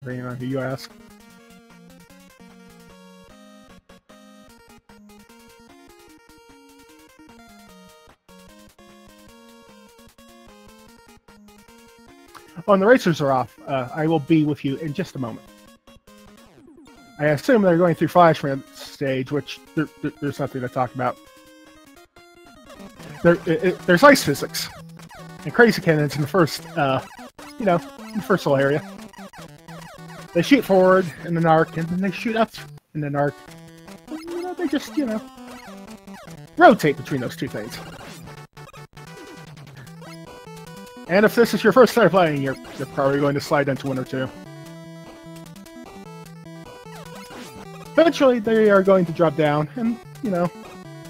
depending on who you ask. When the racers are off, I will be with you in just a moment. I assume they're going through Flashman stage, which there's nothing to talk about. There's ice physics and crazy cannons in the first, in the first little area. They shoot forward in an arc, and then they shoot up in an arc. They just, rotate between those two things. And if this is your first time playing, you're probably going to slide into 1 or 2. Eventually, they are going to drop down, and,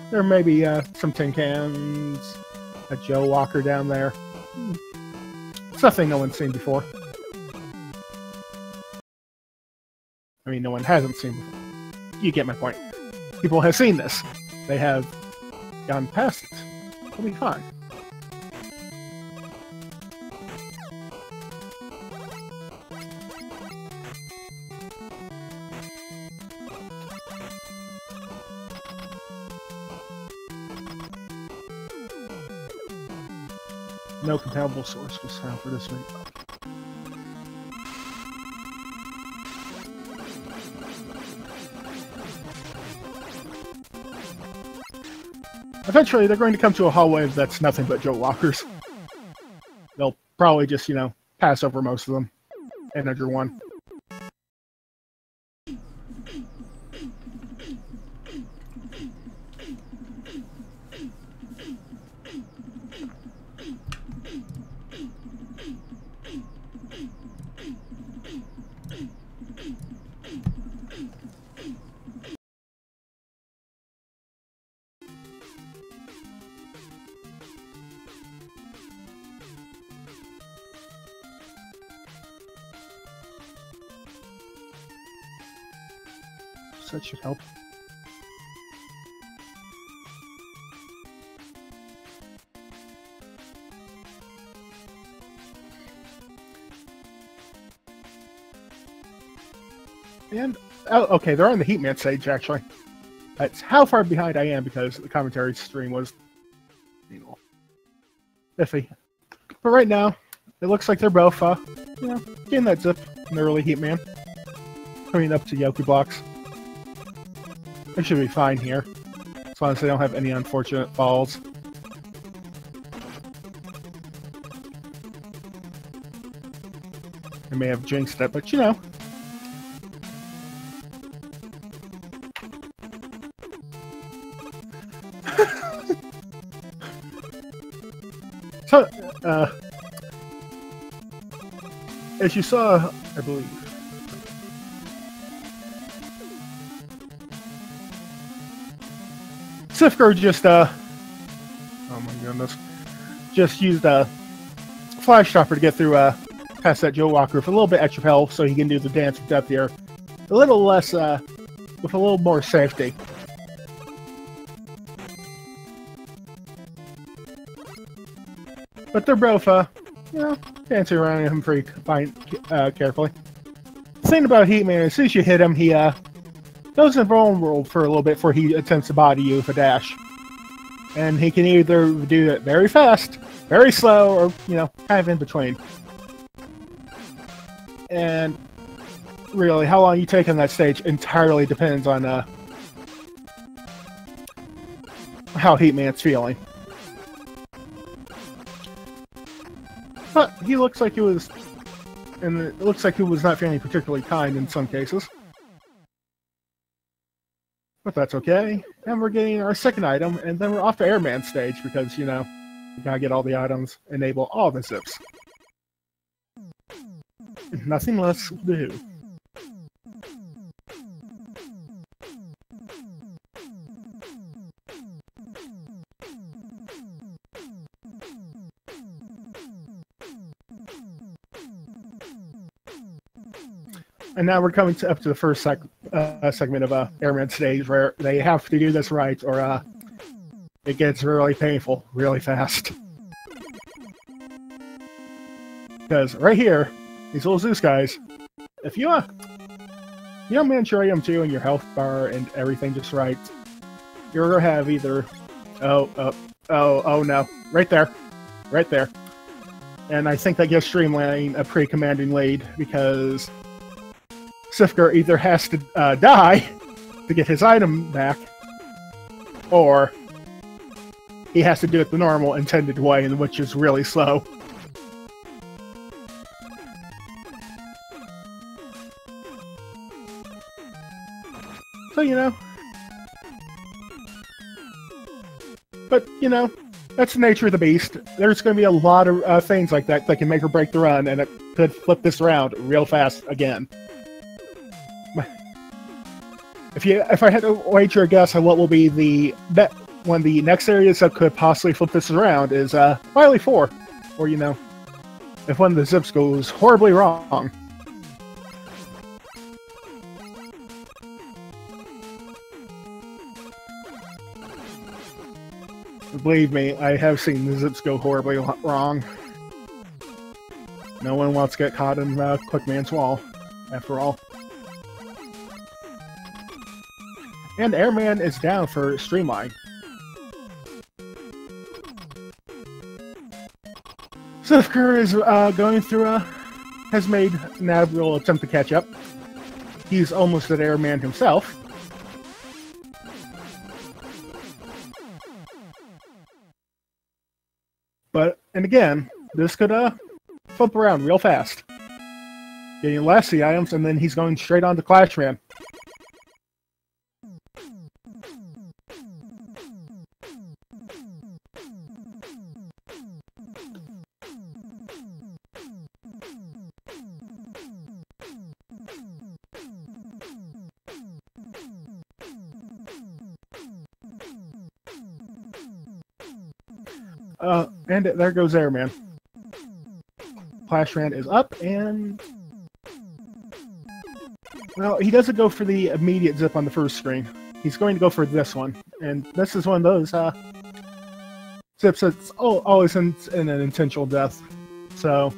there may be some tin cans, a Joe Walker down there. It's nothing no one's seen before. I mean, no one hasn't seen before. You get my point. People have seen this. They have gone past it. It'll be fine. No compatible source was found for this week. Eventually, they're going to come to a hallway that's nothing but Joe Walkers. They'll probably just, pass over most of them and enter one. So that should help. And, oh, okay, they're on the Heatman stage, actually. That's how far behind I am because the commentary stream was, iffy. But right now, it looks like they're both, getting that zip in the early Heatman. Coming up to Yoku blocks. They should be fine here, as long as they don't have any unfortunate falls. They may have jinxed it, but So, as you saw, I believe, cyghfer just, oh my goodness, just used a flash stopper to get through, past that Joe Walker with a little bit extra health so he can do the dance of death here. A little less, with a little more safety. But they're both, dancing around him pretty fine, carefully. The thing about Heatman, as soon as you hit him, he, goes invulnerable for a little bit before he attempts to body you with a dash. And he can either do it very fast, very slow, or, kind of in between. And really, how long you take on that stage entirely depends on how Heatman's feeling. But he looks like he was, and it looks like he was not feeling particularly kind in some cases. But that's okay. And we're getting our second item, and then we're off to Airman stage because, we gotta get all the items, enable all the zips. Nothing less to do. And now we're coming up to the first segment of Airman stage where they have to do this right or it gets really painful really fast. Because right here, these little Zeus guys if you manage your RM2 and your health bar and everything just right, you're gonna have either oh no, right there. And I think that gives Streamline a pretty commanding lead because cyghfer either has to die to get his item back, or he has to do it the normal intended way, which is really slow. So, but, that's the nature of the beast. There's going to be a lot of things like that can make or break the run, and it could flip this around real fast again. If I had to wager a guess on what will be one of the next areas that could possibly flip this around is Wily 4, or if one of the zips goes horribly wrong. Believe me, I have seen the zips go horribly wrong. No one wants to get caught in Quickman's wall, after all. And Airman is down for Streamline. cyghfer is going through has made an admirable attempt to catch up. He's almost an Airman himself. And again, this could flip around real fast. Getting last the items, and then he's going straight on to Clashman. And there goes Airman. Clashman is up, and... well, he doesn't go for the immediate zip on the first screen. He's going to go for this one. And this is one of those zips that's always in an intentional death. So,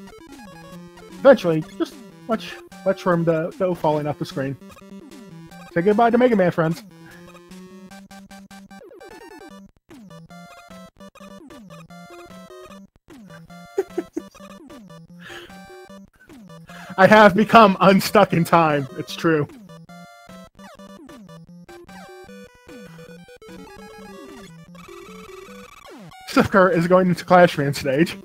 eventually, just watch for him to go falling off the screen. Say goodbye to Mega Man, friends. I have become unstuck in time. It's true. cyghfer is going into Clashman stage.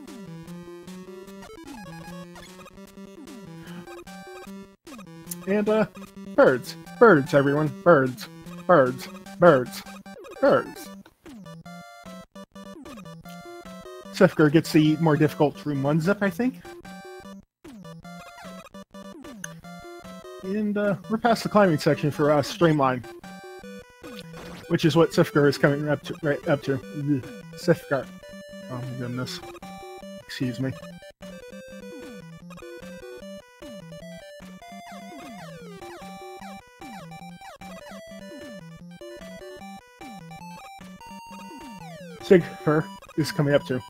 And, birds. Birds, everyone. Birds. Birds. Birds. Birds. cyghfer gets the more difficult Room 1 zip, I think. And we're past the climbing section for Streamline, which is what cyghfer is coming up to. cyghfer. Oh my goodness. Excuse me. cyghfer is coming up to.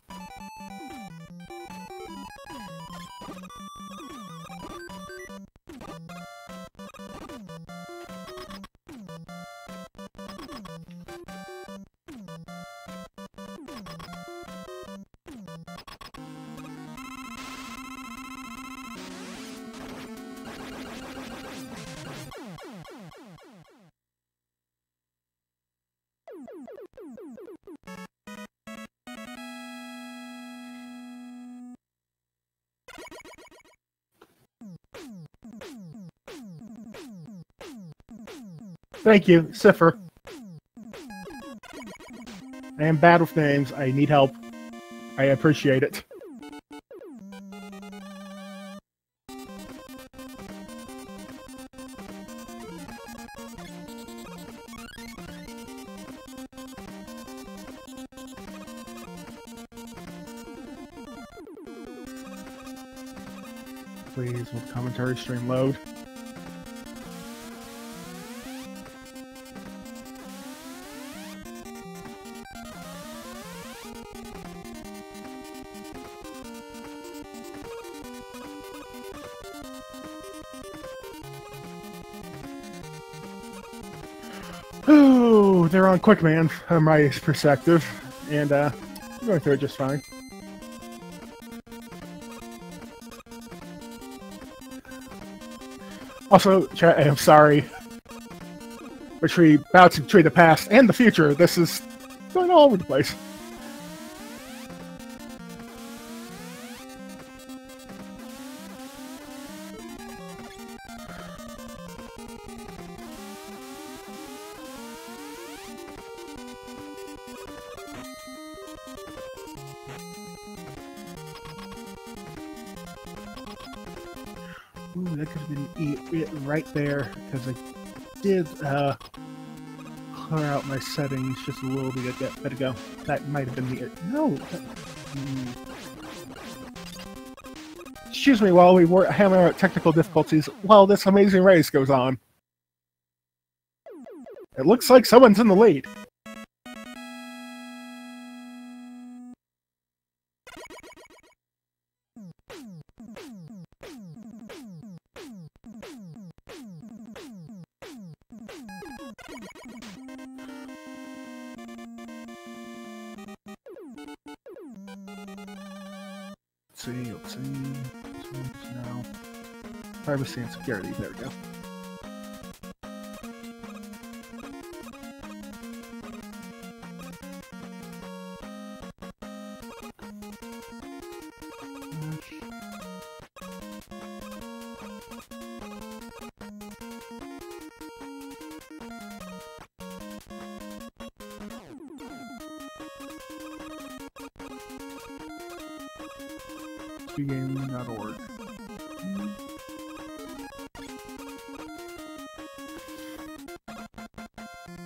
Thank you, cyghfer. I am bad with names. I need help. I appreciate it. Please, will the commentary stream load? Ooh, they're on quick, man, from my perspective, and I'm going through it just fine. Also, chat, I'm sorry, which we bouncing between the past and the future. This is going all over the place. Ooh, that could have been it right there, because I did clear out my settings just a little bit ago. That might have been the... No! Excuse me while we were hammering out technical difficulties while this amazing race goes on. It looks like someone's in the lead. Let's see. Now, privacy and security. There we go. Gaming.org.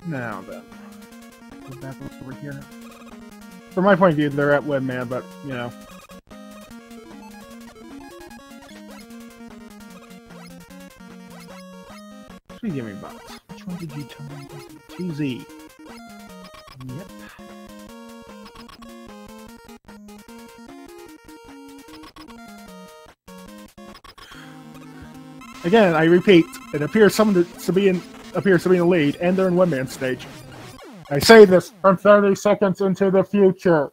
Now then, go back over here. From my point of view, they're at Webman, but you know. Three gaming box. Which one did you tell me? 2Z. Yep. Again, I repeat, it appears someone to be in the lead, and they're in one-man stage. I say this from 30 seconds into the future.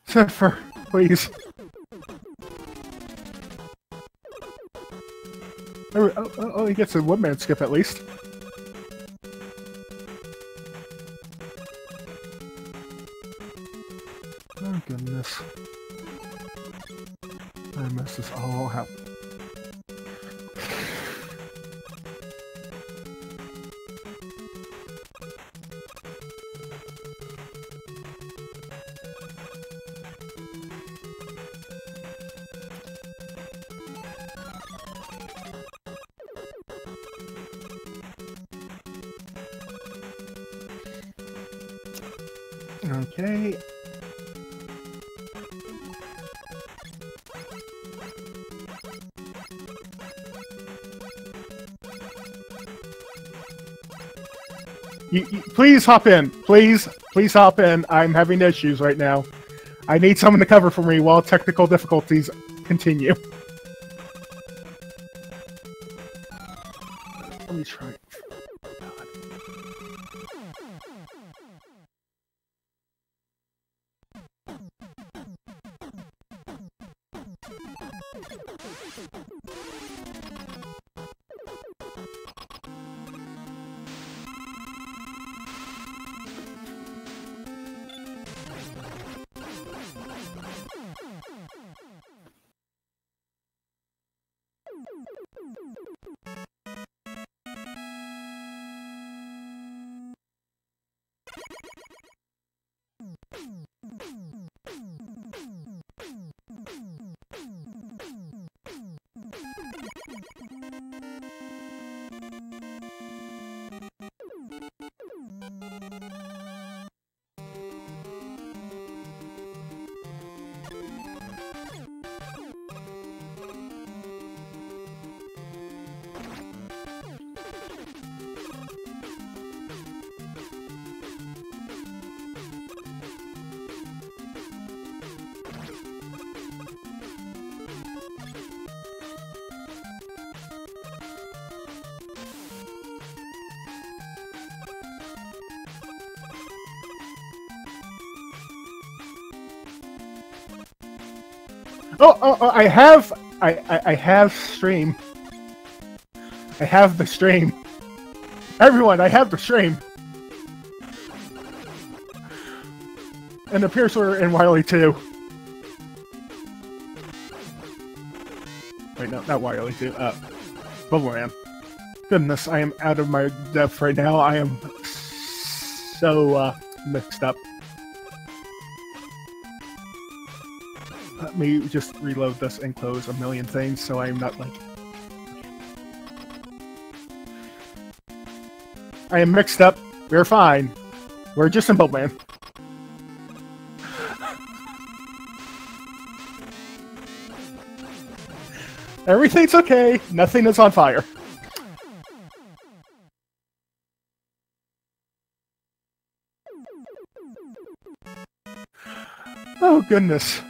Cyghfer, please. Oh, he gets a one-man skip at least. Oh goodness. I messed this all up. Okay. Please hop in. Please hop in. I'm having issues right now. I need someone to cover for me while technical difficulties continue. Let me try. Oh, I have stream. I have the stream. Everyone, I have the stream. And the Piercer and Wily too. Wait, no, not Wily too. Bubbleman. Goodness, I am out of my depth right now. I am so mixed up. Let me just reload this and close a million things so I'm not like... I am mixed up. We're fine. We're just in Boatman. Everything's okay. Nothing is on fire. Oh, goodness.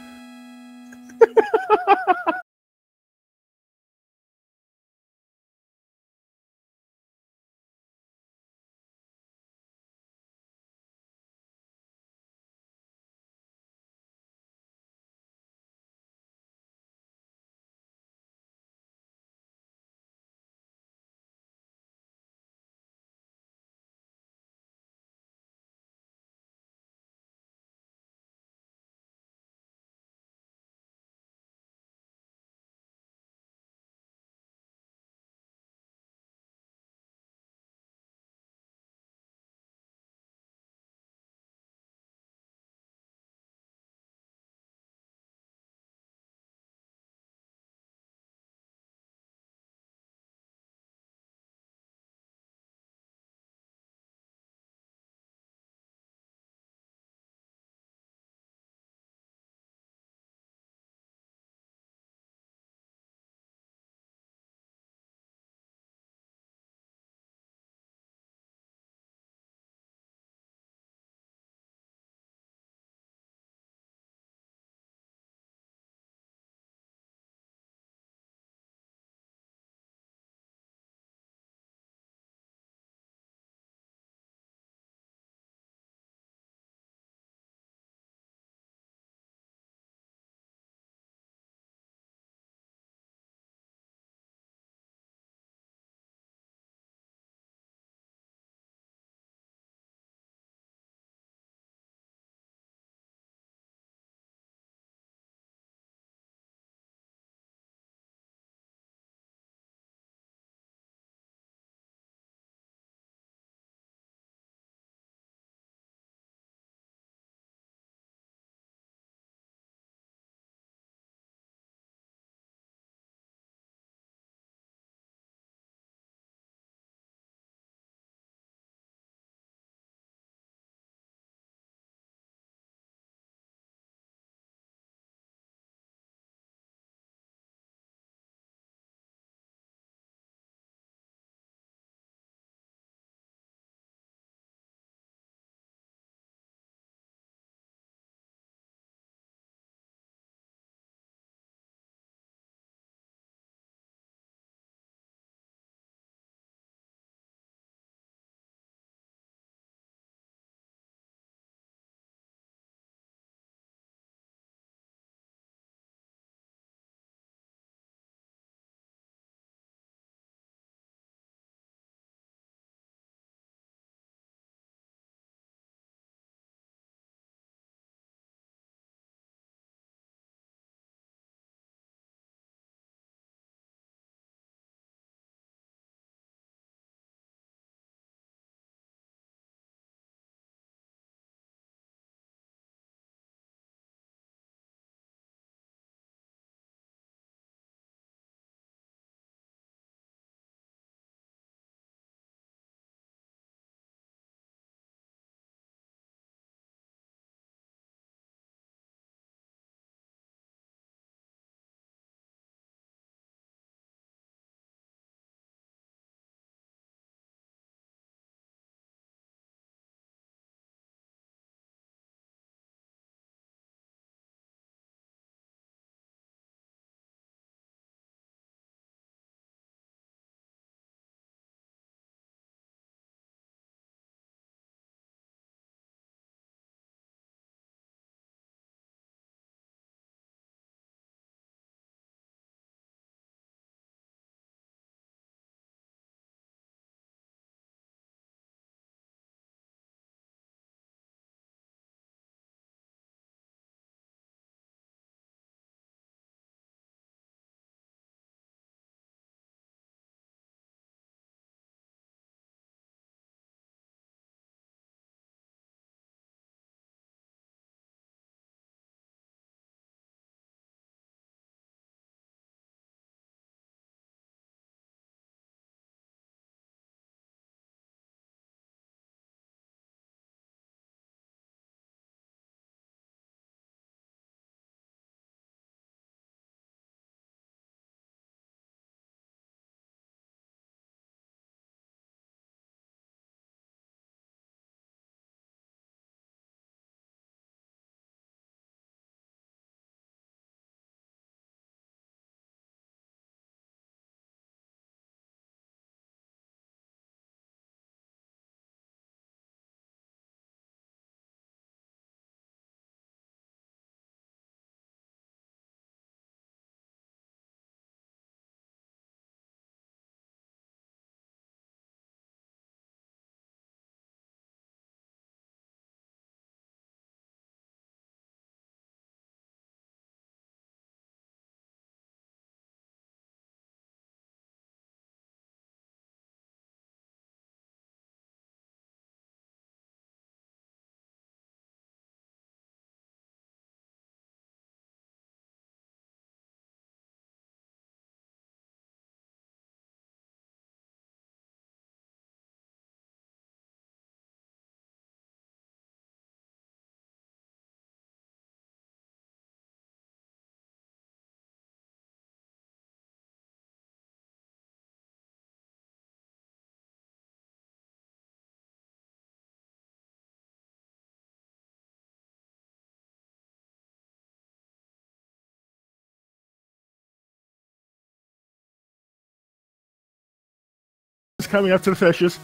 coming up to the fishes.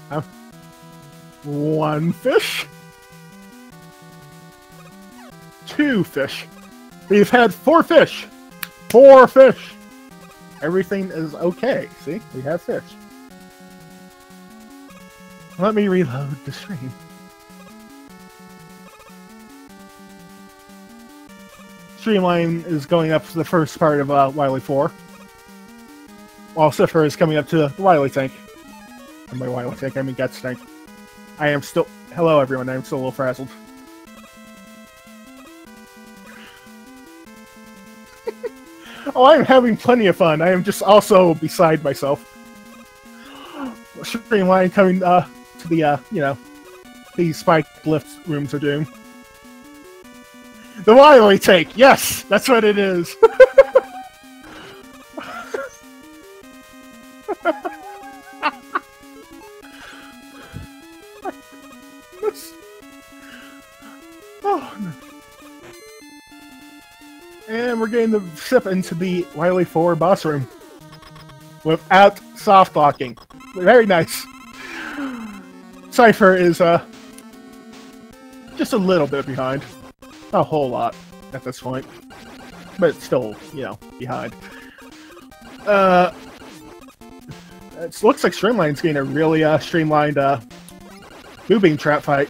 One fish. Two fish. We've had 4 fish. 4 fish. Everything is okay. See? We have fish. Let me reload the stream. Streamline is going up to the first part of Wily 4. While cyghfer is coming up to the Wily tank. And by Wily tank, I mean Guts tank. I am still... Hello everyone, I am still a little frazzled. Oh, I'm having plenty of fun. I am just also beside myself. Streamline coming to the, you know, the spike lift rooms of doom. The Wily tank! Yes! That's what it is! Oh. And we're getting the ship into the Wily 4 boss room. Without soft locking. Very nice. Cyghfer is, just a little bit behind. Not a whole lot at this point. But still, you know, behind. It looks like Streamline's getting a really, streamlined, moving trap fight.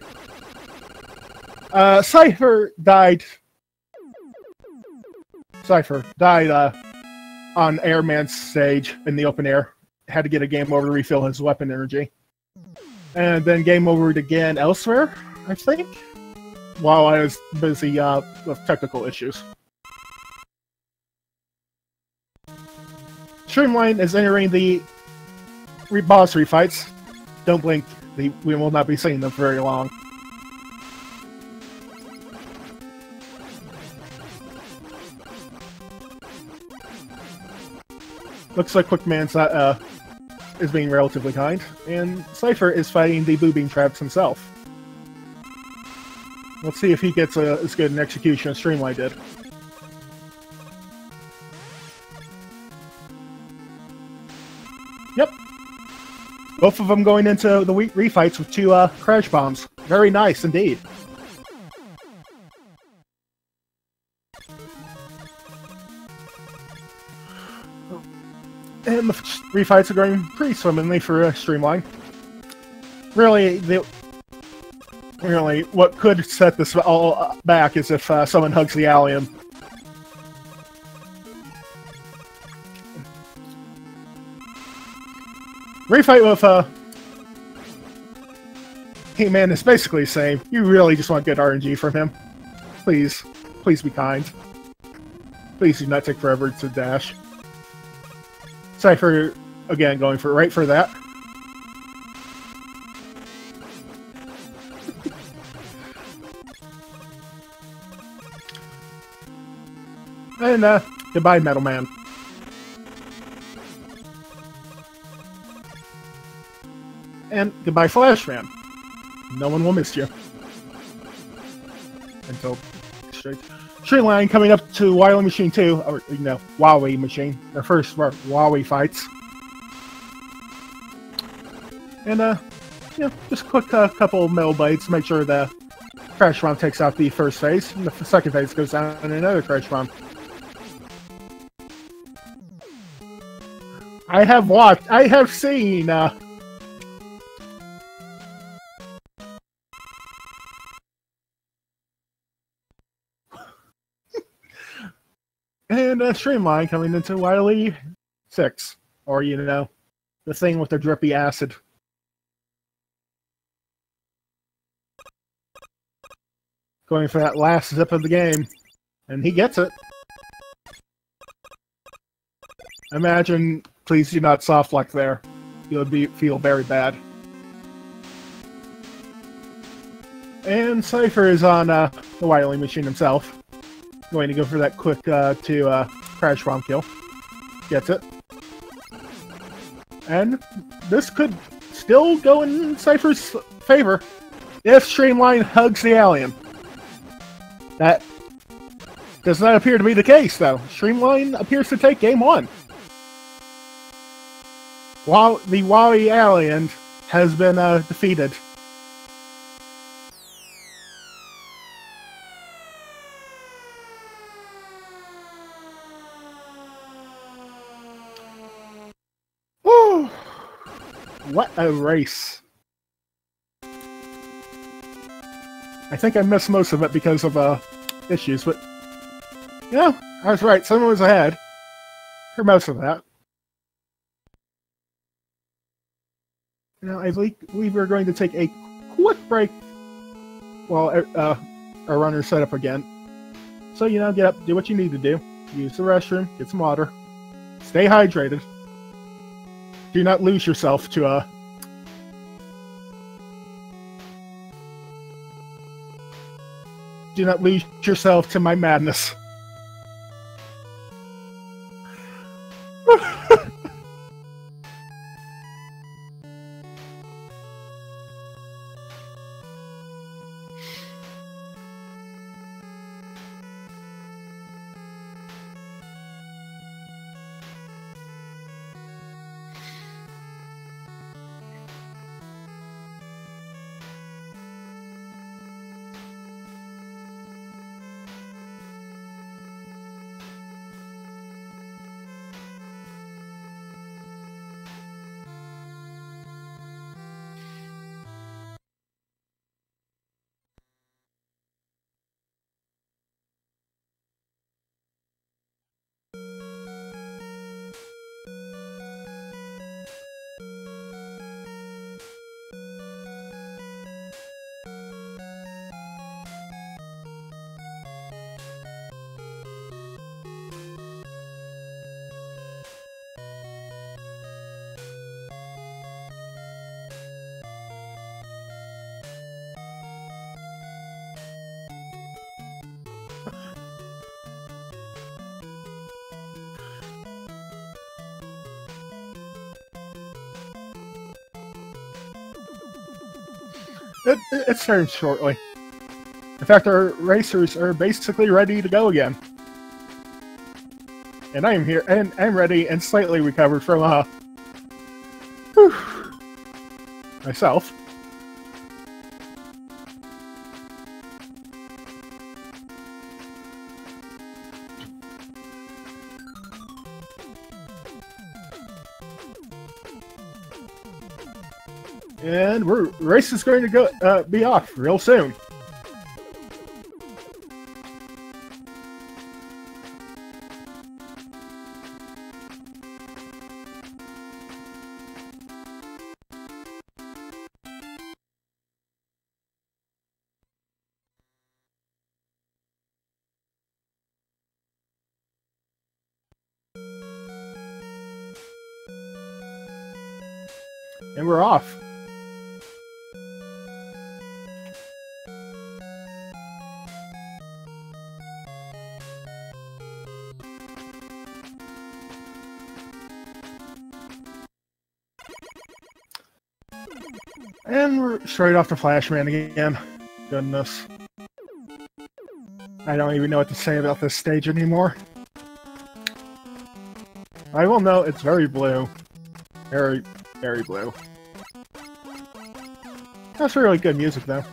Cyghfer died on Airman's stage in the open air. Had to get a game over to refill his weapon energy. And then game over again elsewhere, I think, while I was busy with technical issues. Streamline is entering the boss refights. Don't blink, we will not be seeing them for very long. Looks like Quickman's is being relatively kind, and cyghfer is fighting the boobing traps himself. Let's see if he gets as good an execution as Streamline did. Yep. Both of them going into the refights with 2 crash bombs. Very nice indeed. And the refights are going pretty swimmingly for Streamline. Really, what could set this all back is if someone hugs the alien. Refight with He-Man is basically the same. You really just want good RNG from him. Please. Please be kind. Please do not take forever to dash. Cyghfer, again, going for right for that. And, goodbye, Metal Man. And goodbye, Flash Man. No one will miss you. Until Streamline coming up to Wily Machine 2, or, you know, Wily Machine. Their first Wily fights. And, yeah, just a quick couple of metal bites, make sure the Crash Bomb takes out the first phase, and the second phase goes down in another Crash Bomb. I have seen, and Streamline coming into Wily 6, or, you know, the thing with the drippy acid. Going for that last zip of the game, and he gets it. Imagine, please do not soft lock there. You'll feel very bad. And cyghfer is on the Wily Machine himself. Going to go for that quick Crash Bomb kill. Gets it. And this could still go in cypher's favor if Streamline hugs the alien. That does not appear to be the case, though. Streamline appears to take game 1. the Wally alien has been defeated. Woo! What a race. I think I missed most of it because of issues, but yeah, I was right. Someone was ahead for most of that. Now, I believe we're going to take a quick break while our runner's set up again. So, you know, get up, do what you need to do. Use the restroom, get some water. Stay hydrated. Do not lose yourself to do not lose yourself to my madness. It starts shortly. In fact, our racers are basically ready to go again. And I am here, and I'm ready and slightly recovered from, myself. And race is going to go be off real soon. And we're off. And we're straight off to Flashman again. Goodness. I don't even know what to say about this stage anymore. I will know it's very blue. Very, very blue. That's really good music, though.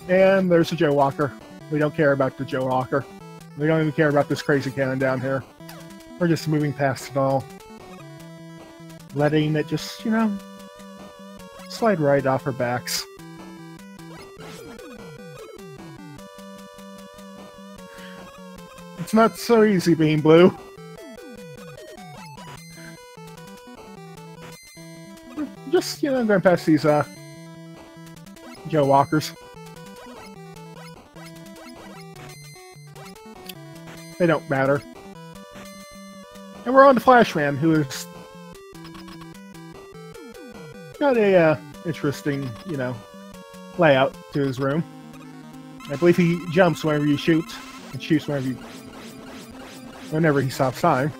And there's a Joe Walker. We don't care about the Joe Walker. We don't even care about this crazy cannon down here. We're just moving past it all. Letting it just, you know, slide right off our backs. It's not so easy being blue. Just, you know, going past these, Joe Walkers. They don't matter. And we're on to Flashman, who is got a, interesting, you know, layout to his room. I believe he jumps whenever you shoot, and shoots whenever he stops time.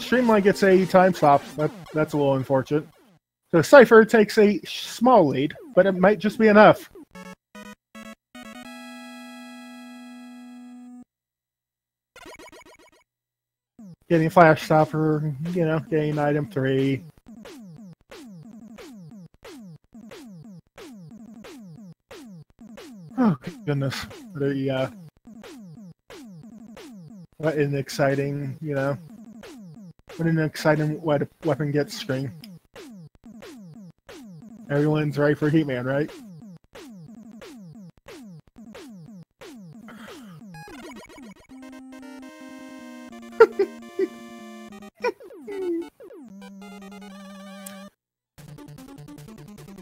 StreamLine gets a time stop. That's a little unfortunate. So cyghfer takes a small lead, but it might just be enough. Getting flash stopper, you know, getting item 3. Oh goodness, what an exciting, you know, what an exciting weapon gets screen. Everyone's ready for Heatman, right?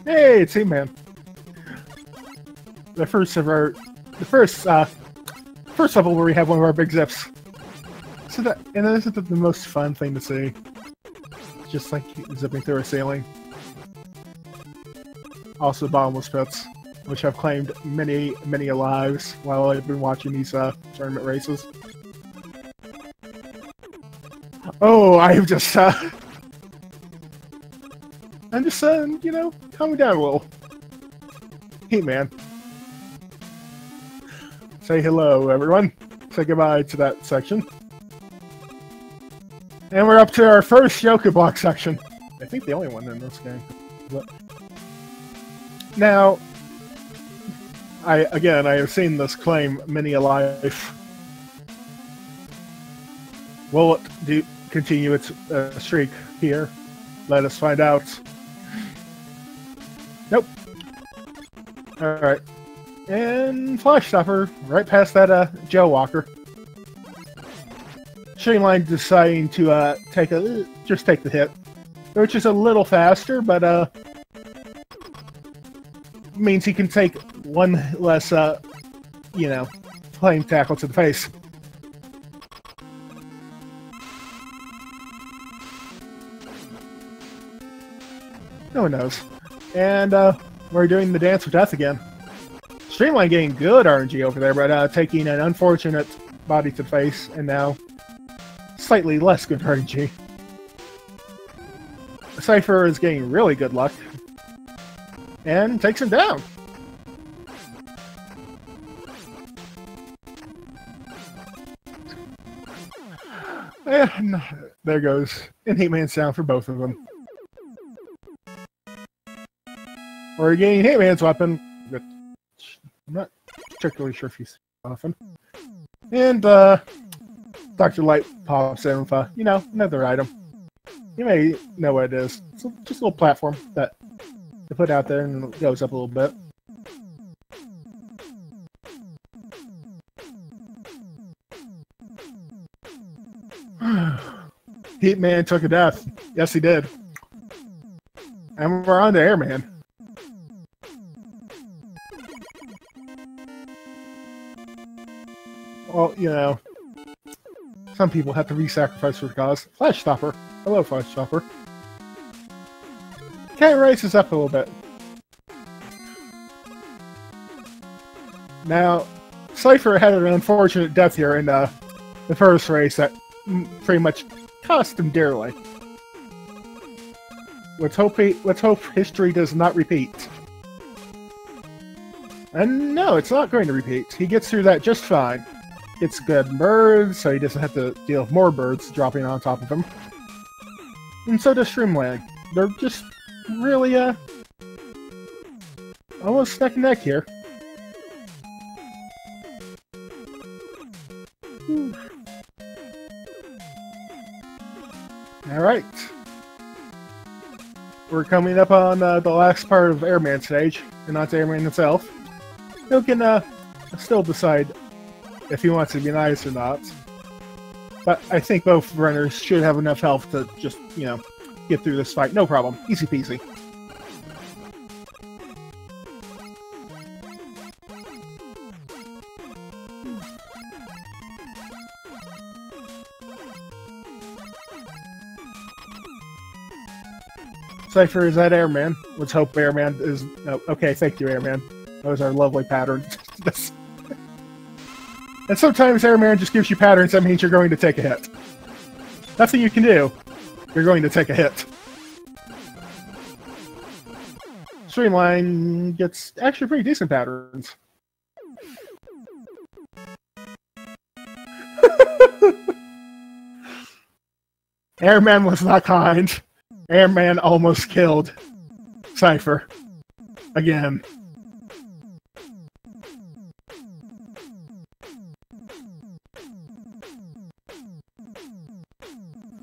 Hey, it's Heatman. The first level where we have one of our big zips. So that, and this is the most fun thing to see. It's just like zipping through a ceiling. Also bottomless pits, which have claimed many lives while I've been watching these tournament races. Oh, I'm just you know, calming down a little. Heatman. Say hello, everyone. Say goodbye to that section. And we're up to our first Yoku block section. I think the only one in this game. But now, I have seen this claim many a life. Will it continue its streak here? Let us find out. Nope. Alright. And flash stopper, right past that Joe Walker. StreamLine deciding to just take the hit, which is a little faster, but means he can take one less you know, flame tackle to the face. No one knows. And we're doing the dance of death again. StreamLine getting good RNG over there, but taking an unfortunate body to the face, and now slightly less good RNG. cyghfer is getting really good luck, and takes him down. And there goes an Heatman's down for both of them. We're getting Heatman's weapon, but I'm not particularly sure if he's often. And Dr. Light pops in with you know, another item. You may know what it is. It's just a little platform that they put out there and it goes up a little bit. Heatman took a death. Yes, he did. And we're on to Airman. Well, you know, some people have to re-sacrifice for the cause. Flash stopper. Hello, flash stopper. Can't raise this up a little bit. Now, cyghfer had an unfortunate death here in the first race that pretty much cost him dearly. Let's hope history does not repeat. And no, it's not going to repeat. He gets through that just fine. Gets good birds, so he doesn't have to deal with more birds dropping on top of him. And so does StreamLine. They're just really, almost neck and neck here. Alright. We're coming up on the last part of Airman stage, and not the Airman himself. He can still decide if he wants to be nice or not. But I think both runners should have enough health to just, you know, get through this fight. No problem. Easy peasy. cyghfer is that Airman. Let's hope Airman is... Oh, okay, thank you, Airman. That was our lovely pattern. And sometimes Airman just gives you patterns that means you're going to take a hit. Nothing you can do. You're going to take a hit. Streamline gets actually pretty decent patterns. Airman was not kind. Airman almost killed cyghfer. Again.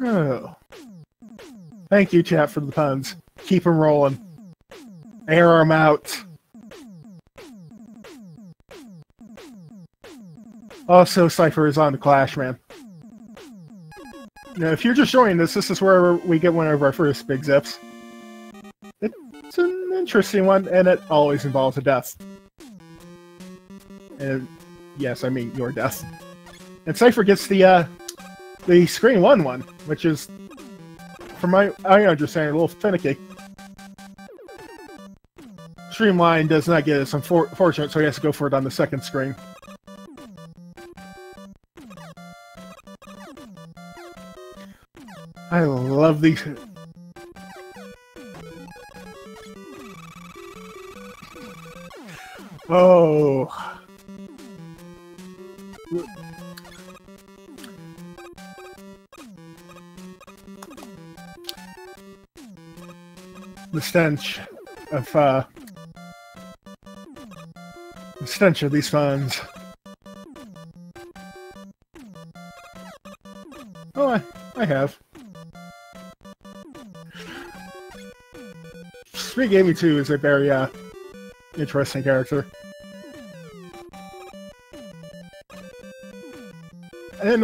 Oh. Thank you, chat, for the puns. Keep them rolling. Air them out. Also, cyghfer is on the Clash, man. Now, if you're just joining this, this is where we get one of our first big zips. It's an interesting one, and it always involves a death. And yes, I mean your death. And cyghfer gets the screen 1-1, which is, from my understanding, a little finicky. Streamline does not get it. It's unfortunate, so he has to go for it on the second screen. I love these. Oh. The stench of these funds. Oh, I have. Street Gaming 2 is a very interesting character. And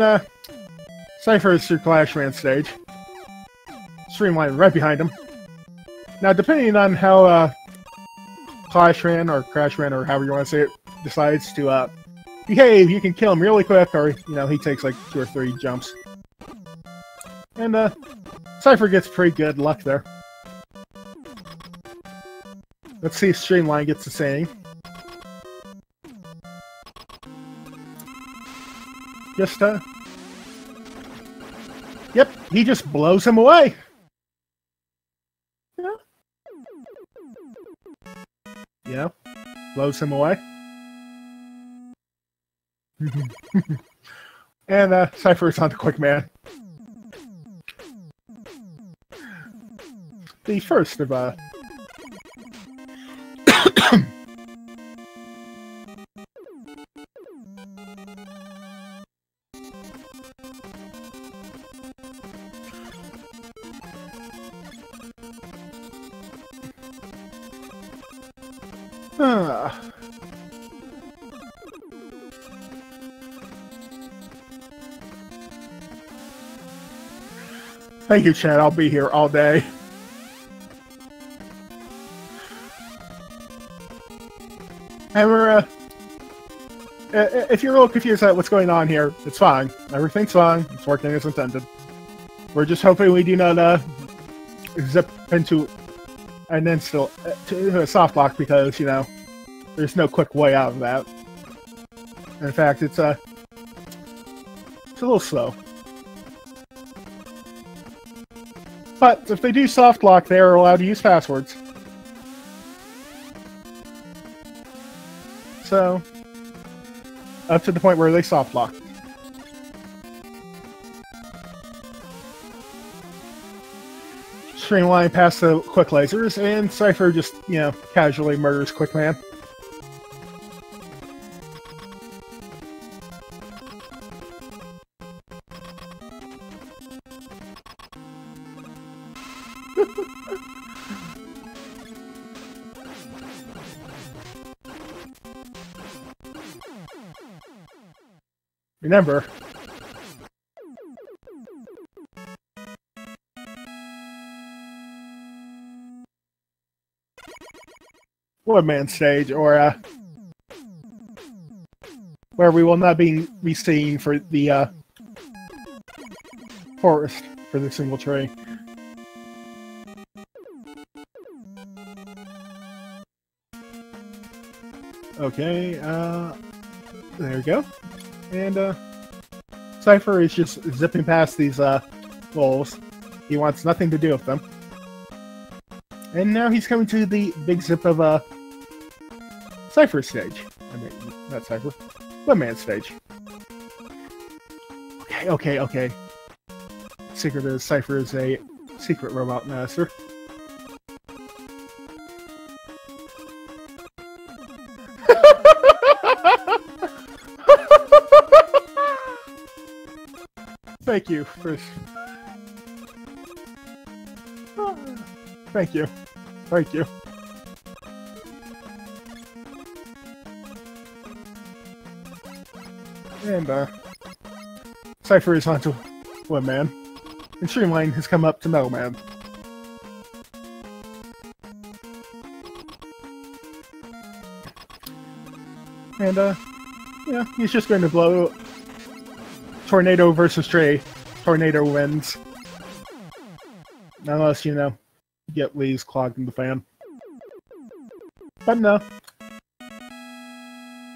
cyghfer is through Clashman stage. Streamline right behind him. Now, depending on how Clashman or Crashman or however you want to say it decides to behave, you can kill him really quick, or he takes like 2 or 3 jumps. And cyghfer gets pretty good luck there. Let's see if Streamline gets the same. Just, yep, he just blows him away. Yeah, blows him away. And, cyghfer is on the Quick Man. The first of, Thank you, Chad. I'll be here all day. And we're, if you're a little confused at what's going on here, it's fine. Everything's fine. It's working as intended. We're just hoping we do not, zip into an instant to a soft lock because, there's no quick way out of that. In fact, it's a little slow. But if they do soft lock, they are allowed to use passwords. So, up to the point where they soft lock. Streamline past the quick lasers, and cyghfer just, casually murders Quick Man. Remember, Woodman stage, or where we will not be seen for the forest for the single tree. Okay, there we go. And cyghfer is just zipping past these wolves. He wants nothing to do with them. And now he's coming to the big zip of cyghfer stage. I mean, not cyghfer. Woodman stage. Okay. Secret is cyghfer is a secret robot master. Thank you for... Thank you. And, cyghfer is onto Woodman. And Streamline has come up to Metalman. And, yeah, he's just going to blow Tornado versus Trey. Tornado wins. Unless, you know, get leaves clogged in the fan. But no.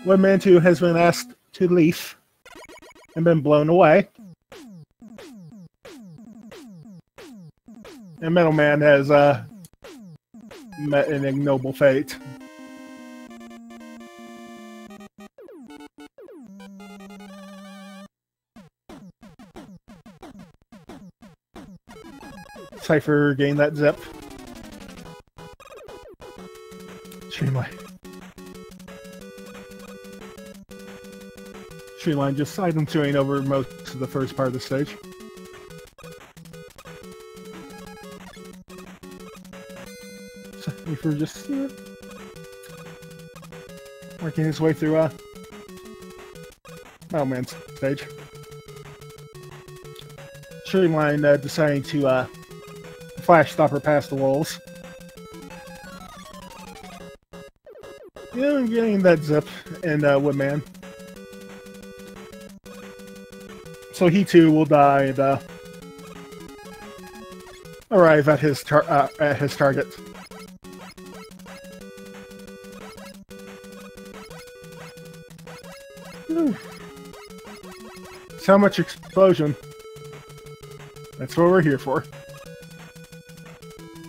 Woodman 2 has been asked to leave and been blown away. And Metalman has met an ignoble fate. Cyghfer gained that zip. StreamLine just silent chewing over most of the first part of the stage. Cyghfer just working his way through Metalman's stage. StreamLine deciding to flash stopper past the walls. Yeah, getting that zip and Woodman. So he too will die and arrive at his target. So much explosion. That's what we're here for.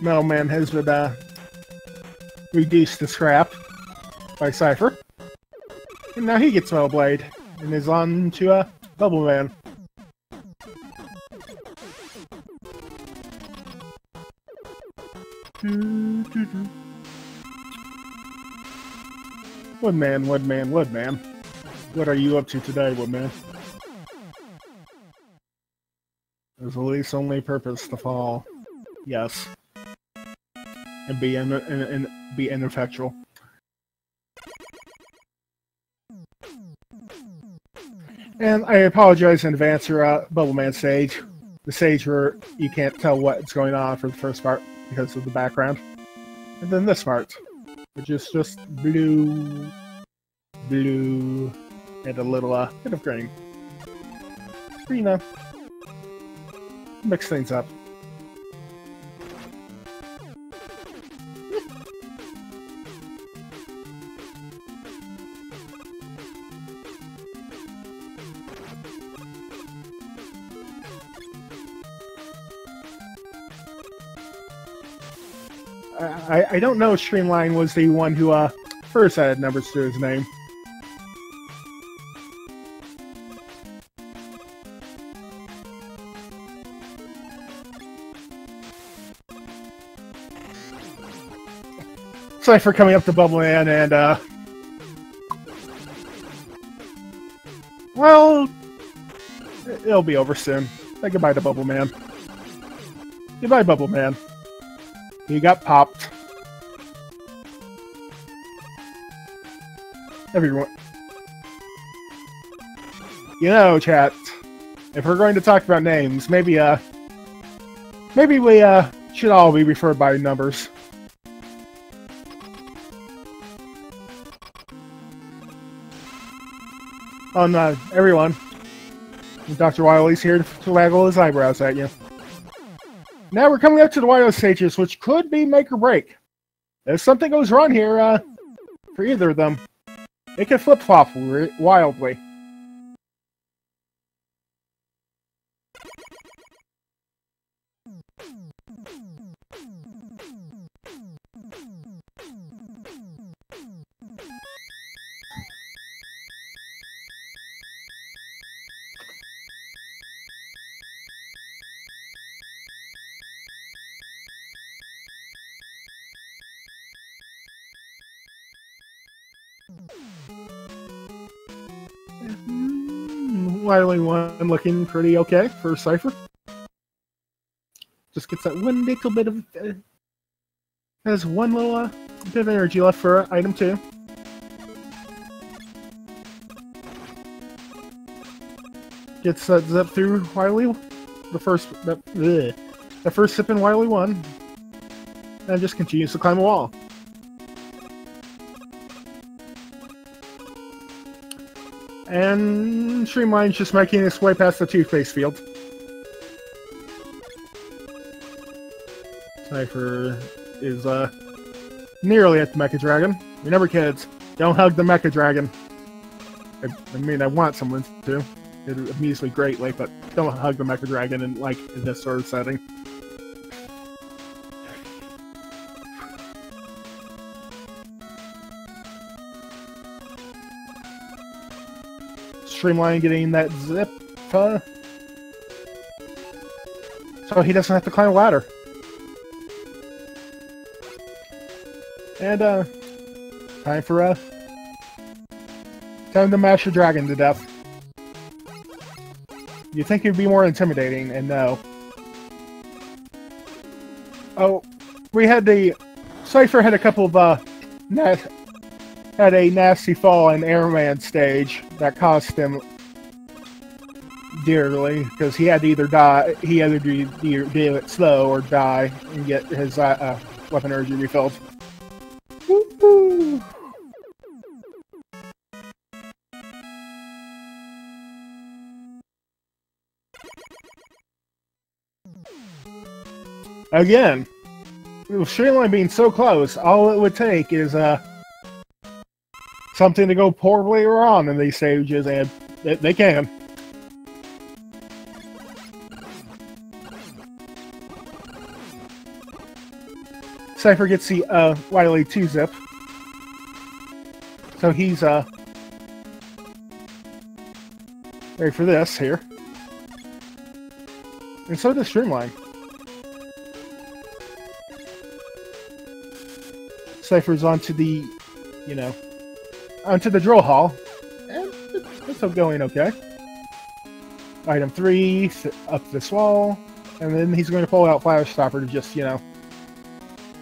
Metalman has been reduced to scrap by cyghfer. And now he gets Metal Blade and is on to Bubble Man. Woodman. What are you up to today, Woodman? There's at least only purpose to fall. Yes. And be ineffectual. And I apologize in advance for Bubble Man stage. The stage where you can't tell what's going on for the first part because of the background. And then this part, which is just blue, and a little bit of green. You know, mix things up. I don't know if StreamLine was the one who first added numbers to his name. Cyghfer coming up to Bubble Man and well, it'll be over soon. Say goodbye to Bubble Man. Goodbye, Bubble Man. He got popped. Everyone. You know, chat, if we're going to talk about names, maybe we should all be referred by numbers. Everyone. Dr. Wiley's here to waggle his eyebrows at you. Now we're coming up to the Wiley stages, which could be make or break. If something goes wrong here, for either of them, it could flip-flop wildly. Wily1 looking pretty okay for Cypher. Just gets that one little bit of... has one little bit of energy left for item 2. Gets that zip through Wily. The first sip in Wily1. And just continues to climb a wall. And StreamLine's just making its way past the toothpaste field. Cypher is nearly at the Mecha Dragon. Remember, kids, don't hug the Mecha Dragon. I mean, I want someone to. It amuses me greatly, but don't hug the Mecha Dragon in this sort of setting. StreamLine getting that zip, so he doesn't have to climb a ladder. And time to mash the dragon to death. You'd think it'd be more intimidating, and no. Oh, we had Cypher had a couple of had a nasty fall in Airman stage that cost him dearly, because he had to either do it slow or die and get his weapon energy refilled. Woo-hoo. Again, with StreamLine being so close, all it would take is something to go poorly wrong in these stages, and they can. Cypher gets the Wily 2 zip, so he's ready for this here, and so does StreamLine. Cypher's onto the, onto the drill hall, and it's going okay. Item 3, up this wall, and then he's going to pull out Flash Stopper to just, not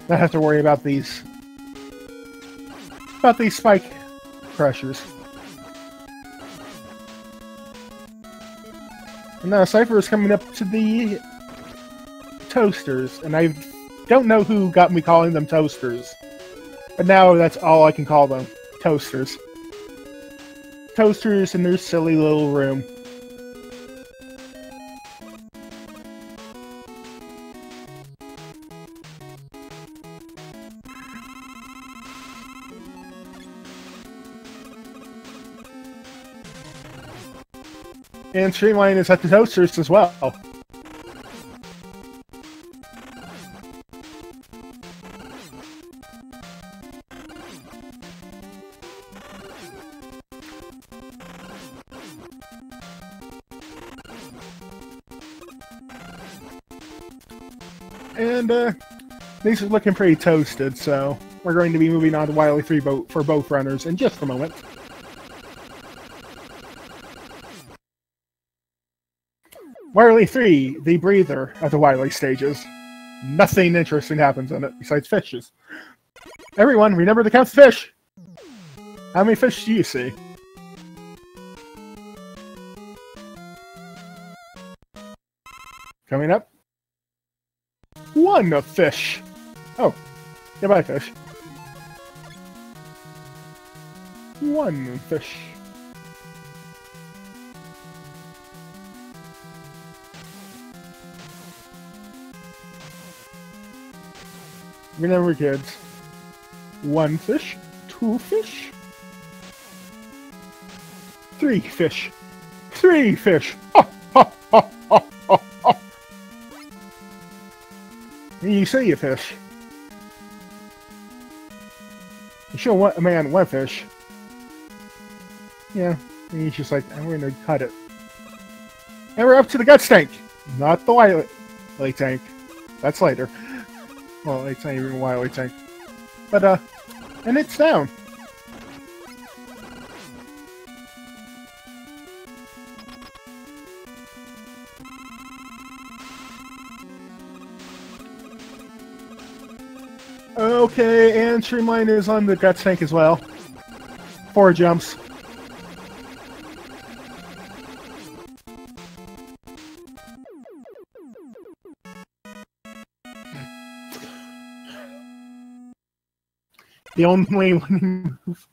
have to worry about these spike pressures. And now Cypher is coming up to the toasters, and I don't know who got me calling them toasters. But now that's all I can call them. Toasters. Toasters in their silly little room. And StreamLine is at the toasters as well. And these are looking pretty toasted, so we're going to be moving on to Wily 3 for both runners in just a moment. Wily 3, the breather of the Wily stages. Nothing interesting happens in it besides fishes. Everyone, remember to count the fish! How many fish do you see? Coming up. 1 fish! Oh, goodbye fish. 1 fish. Remember, kids. 1 fish, 2 fish, 3 fish, 3 fish. Ha, ha, ha, ha, ha, ha. And you see a fish. You show a man 1 fish. Yeah, and he's just like, I'm going to cut it. And we're up to the guts tank, not the Wily tank. That's later. Well, it's not even a Wily tank. But, and it's down. Okay, and Streamline is on the Guts tank as well. 4 jumps. The only winning move.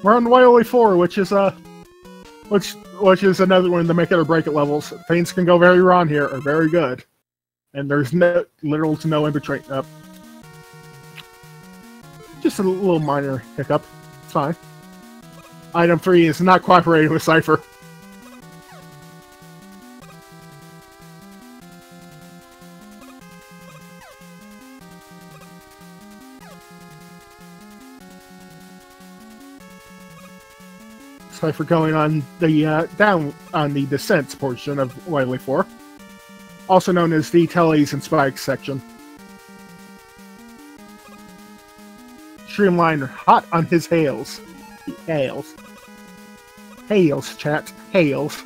We're on Wily 4, which is which is another one of the make it or break it levels. Things can go very wrong here, or very good. And there's no in between. Just a little minor hiccup. It's fine. Item 3 is not cooperating with cyghfer. Cyghfer going on the down on the descent portion of Wily 4, also known as the tellies and spikes section. Streamline hot on his hails. Hails. Hails, chat. Hails.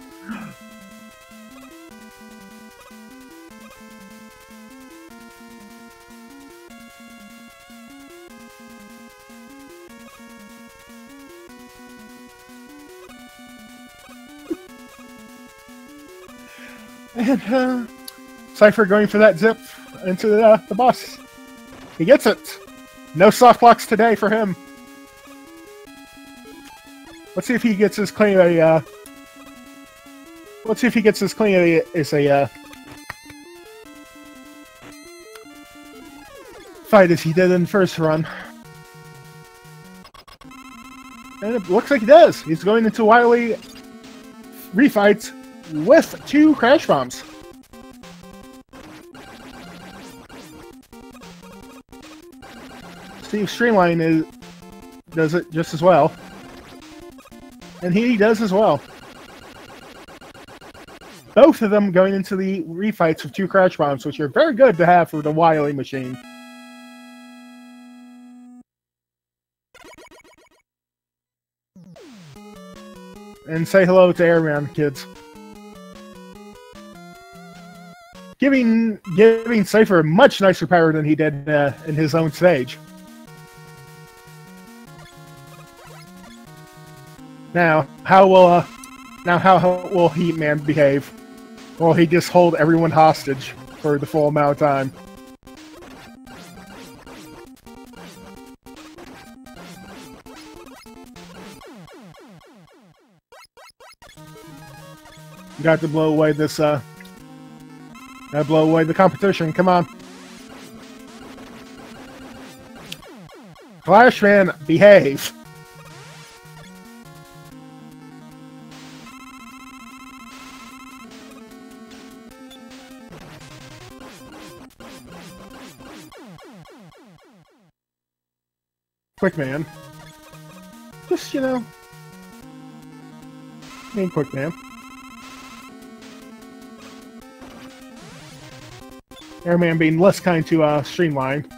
And cyghfer going for that zip into the boss. He gets it. No soft blocks today for him. Let's see if he gets as clean a. Let's see if he gets as clean as a fight as he did in the first run. And it looks like he does. He's going into Wily refights with 2 crash bombs. Steve Streamline does it just as well. And he does as well. Both of them going into the refights with 2 crash bombs, which are very good to have for the Wily machine. And say hello to Airman, kids. Giving cyghfer a much nicer power than he did in his own stage. Now, how will Heatman behave? Will he just hold everyone hostage for the full amount of time? You got to blow away this, gotta blow away the competition, come on. Flashman, behave! Quick man. Just, you know. Being quick man. Airman being less kind to Streamline.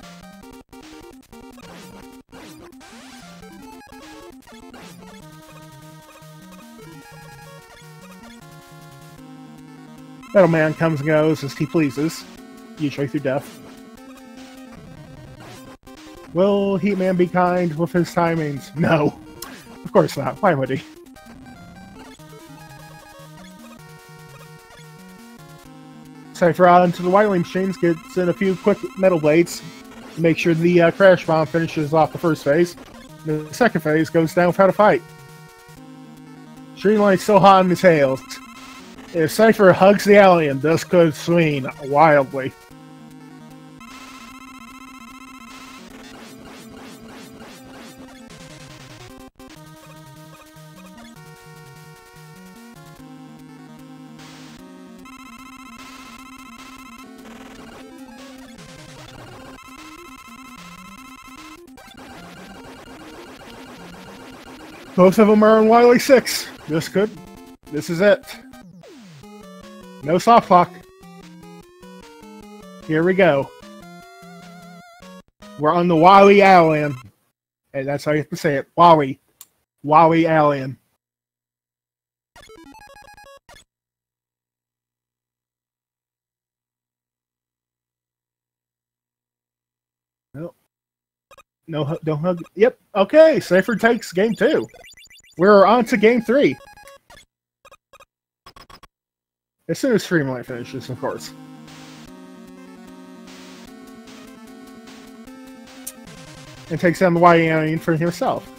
Metal Man comes and goes as he pleases, usually through death. Will Heatman be kind with his timings? No. Of course not. Why would he? Cypher out into the Wily machines, gets in a few quick metal blades to make sure the crash bomb finishes off the first phase. The second phase goes down without a fight. Streamline's still hot on his tails. If Cypher hugs the alien, this could swing wildly. Both of them are on Wily 6. This is it. No soft lock. Here we go. We're on the Wily Alien. And that's how you have to say it. Wily. Wily Alien. Nope. No, don't hug. Yep. Okay, cyghfer takes game 2. We're on to game 3. As soon as StreamLine finishes, of course. And takes down the white alien for himself.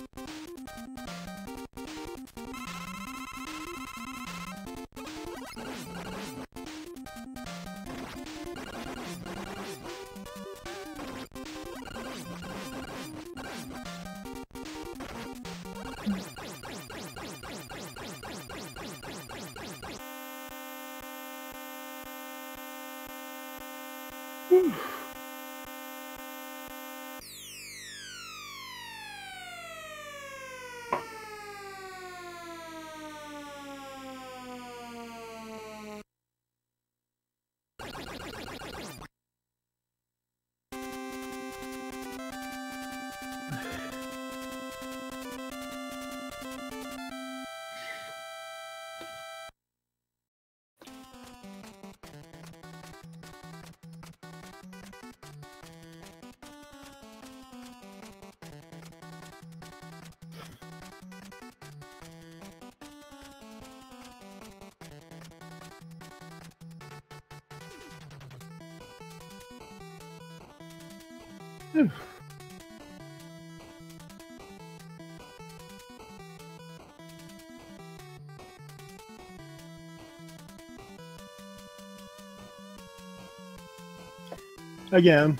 Again,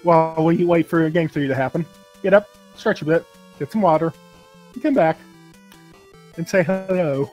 while we wait for game 3 to happen, get up, stretch a bit, get some water, and come back and say hello.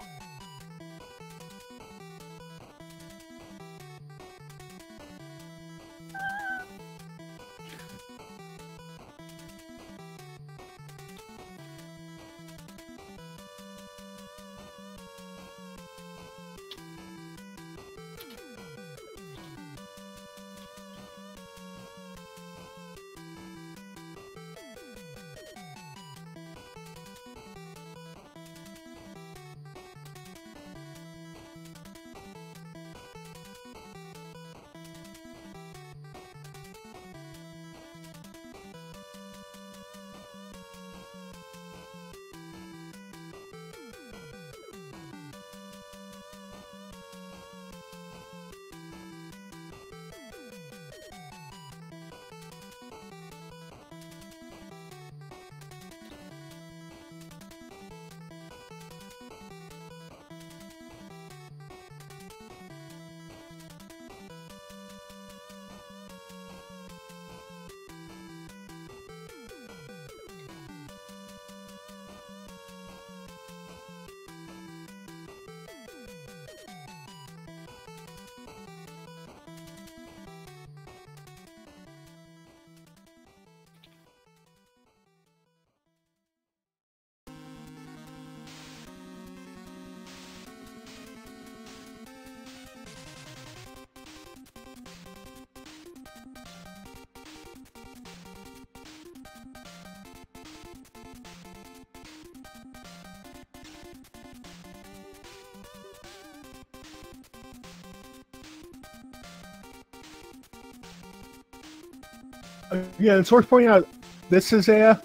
Yeah, it's worth pointing out this is a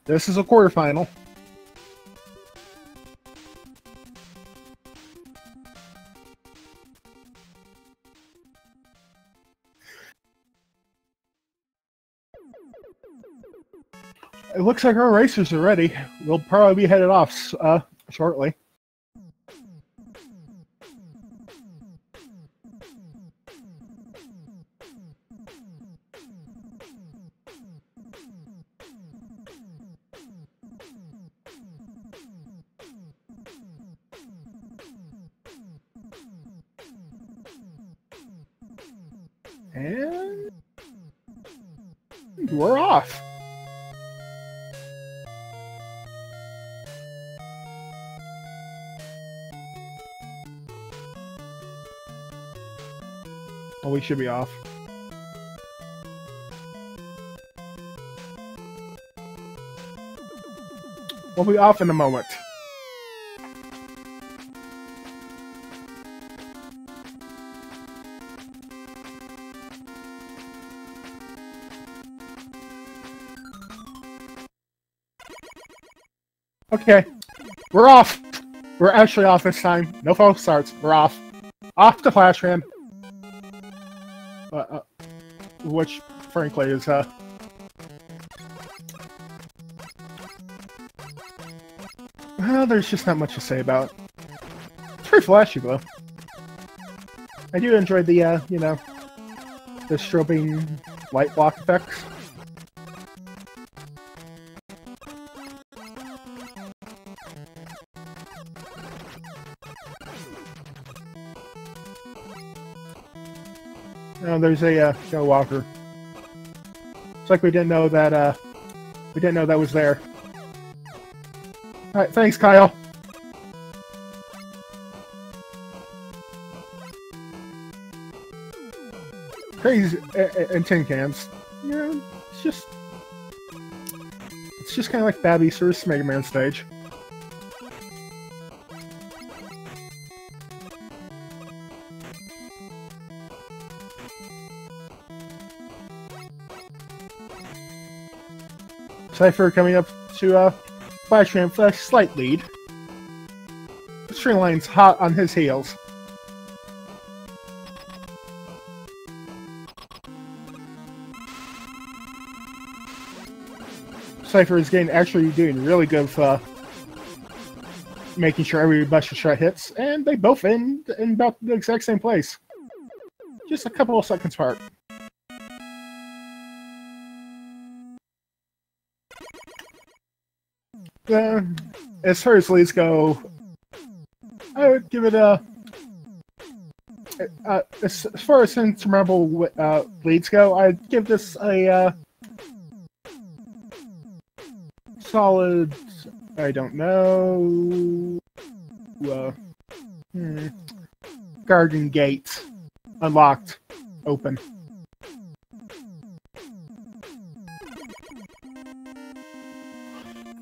quarterfinal. It looks like our racers are ready. We'll probably be headed off shortly. And we're off. Well, we should be off. We'll be off in a moment. Okay, we're off. We're actually off this time. No false starts. We're off. Off to Flashman. Which, frankly, is, well, there's just not much to say about it. It's pretty flashy, though. I do enjoy the, you know, the strobing light block effects. There's a Joe Walker. It's like we didn't know that was there. Alright, thanks, Kyle. Crazy and tin cans. Yeah, it's just kind of like Babby's first Mega Man stage. Cypher coming up to Flashman for a slight lead. StreamLine's hot on his heels. Cypher is actually doing really good for making sure every Buster Shot hits, and they both end in about the exact same place. Just a couple of seconds apart. As far as leads go, I would give it a... as far as insurmountable leads go, I'd give this a solid... I don't know... Garden Gate. Unlocked. Open.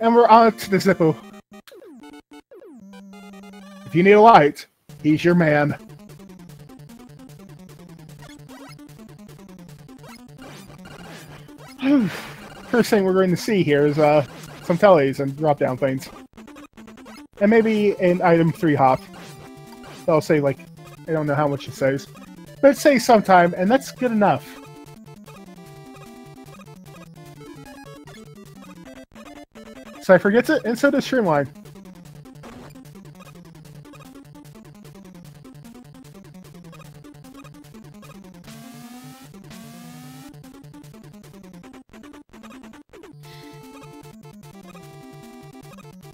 And we're on to the Zippo. If you need a light, he's your man. First thing we're going to see here is some tellies and drop-down things. And maybe an item 3 hop. That'll say, like, I don't know how much it says. But it says sometime, and that's good enough. Cypher gets it, and so does StreamLine.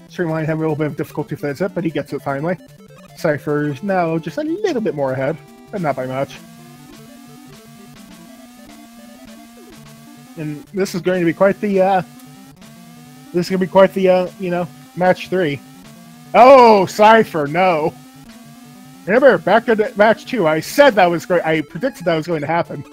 StreamLine having a little bit of difficulty with it, but he gets it finally. Cypher's now just a little bit more ahead, but not by much. And this is going to be quite the, you know, match 3. Oh, Cypher, no. Remember, back to match 2, I said that was going, I predicted that was going to happen.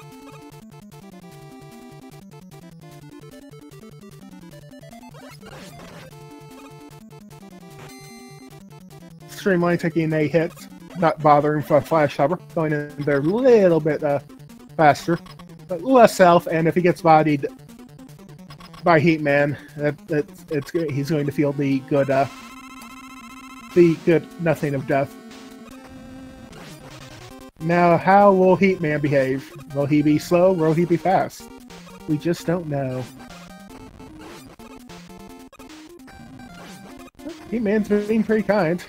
StreamLine taking a hit, not bothering for a flash topper, going in there a little bit faster, but less health, and if he gets bodied by Heatman, he's going to feel the good nothing of death. Now, how will Heatman behave? Will he be slow? Will he be fast? We just don't know. Heatman's being pretty kind.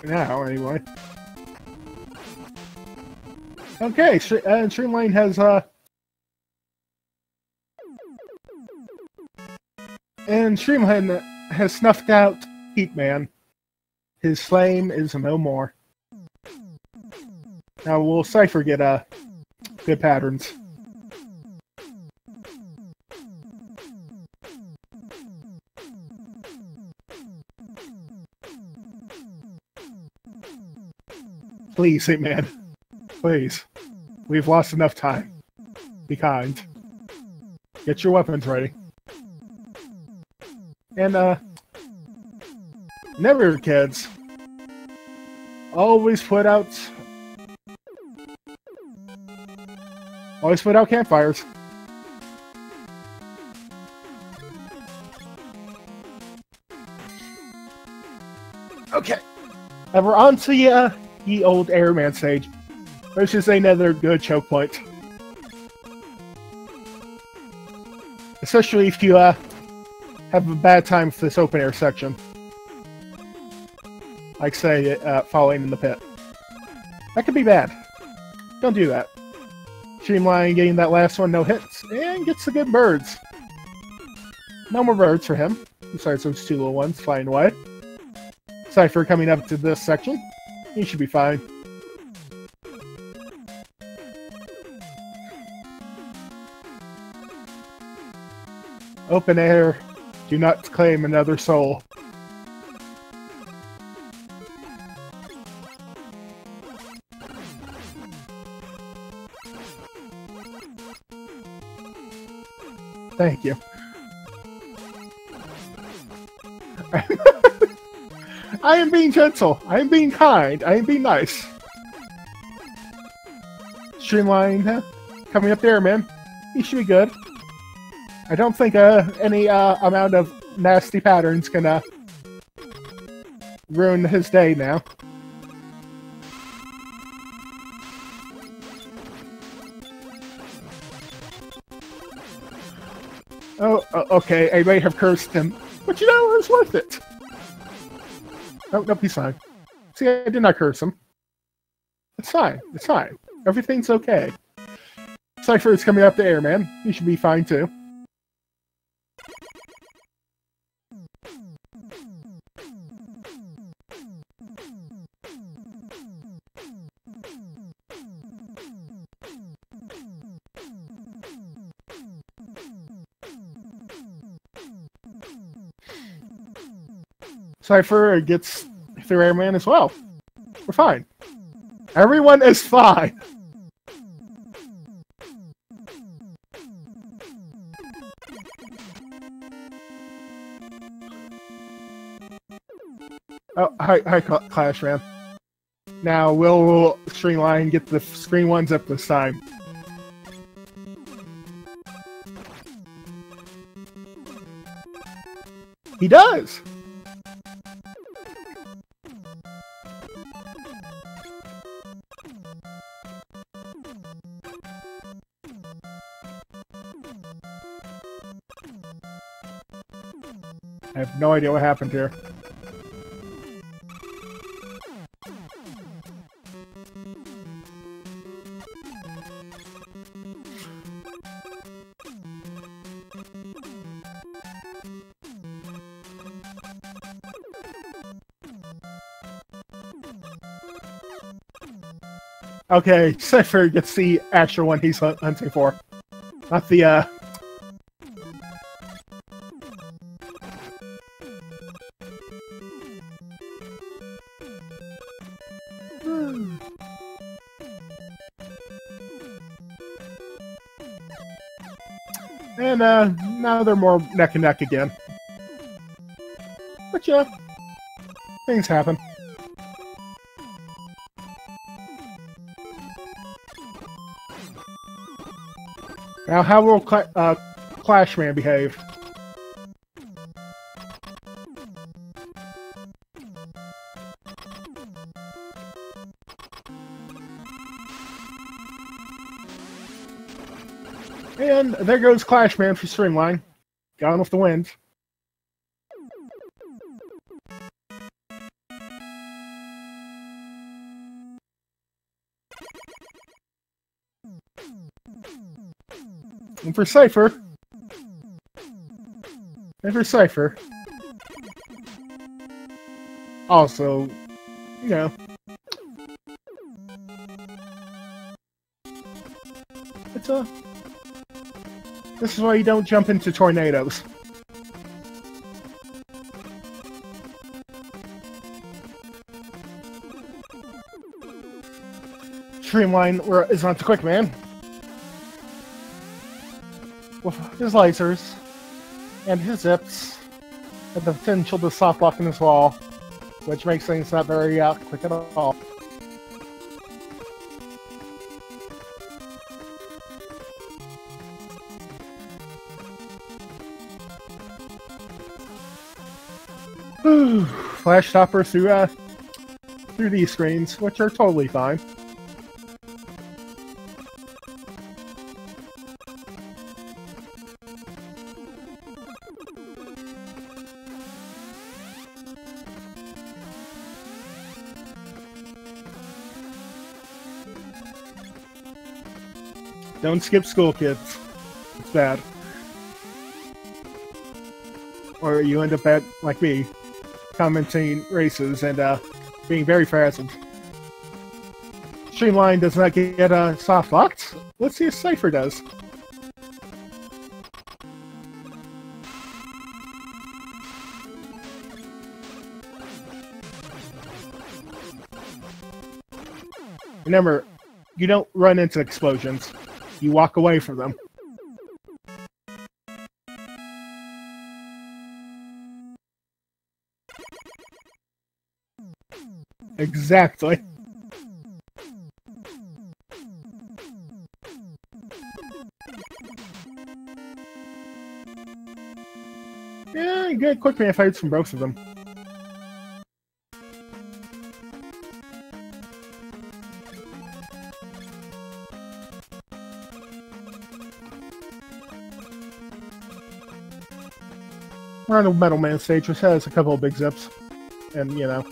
Now, anyway. Okay, and StreamLine has, and StreamLine has snuffed out Heatman. His flame is no more. Now, will Cypher get, good patterns? Please, Heatman. Please. We've lost enough time. Be kind. Get your weapons ready. And, never, kids. Always put out campfires. We're on to the old Airman stage, which is another good choke point. Especially if you have a bad time for this open air section. Like say, falling in the pit. That could be bad. Don't do that. StreamLine getting that last one, no hits, and gets the good birds. No more birds for him, besides those two little ones flying away. Cypher coming up to this section. He should be fine. Open air. Do not claim another soul. Thank you. I am being gentle. I am being kind. I am being nice. StreamLine coming up there, man. He should be good. I don't think any amount of nasty patterns can ruin his day now. Oh, okay. I may have cursed him, but you know, it was worth it. Oh, nope, he's fine. See, I did not curse him. It's fine. It's fine. Everything's okay. Cypher is coming up to air, man. He should be fine, too. Cypher gets through Airman as well. We're fine. Everyone is fine. Oh, hi, Clash, man. Now, will StreamLine get the screen ones up this time? He does! I have no idea what happened here. Okay, Cypher gets the actual one he's hunting for. Not the, And, now they're more neck and neck again. But yeah, things happen. Now, how will Clashman behave? And there goes Clashman for StreamLine. Gone with the wind. And for Cypher. Also, you know. It's a... This is why you don't jump into tornadoes. StreamLine is on to Quick Man. With his lasers, and his zips, and the potential to soft block in his wall, which makes things not very quick at all. Flash Stopper through through these screens, which are totally fine. Don't skip school, kids. It's bad. Or you end up at, like me, commenting races and being very frazzled. Streamline does not get soft locks. Let's see if cyghfer does. Remember, you don't run into explosions. You walk away from them. Exactly. Yeah, you get quick man fights from both of them. We're on the Metal Man stage, which has a couple of big zips. And, you know,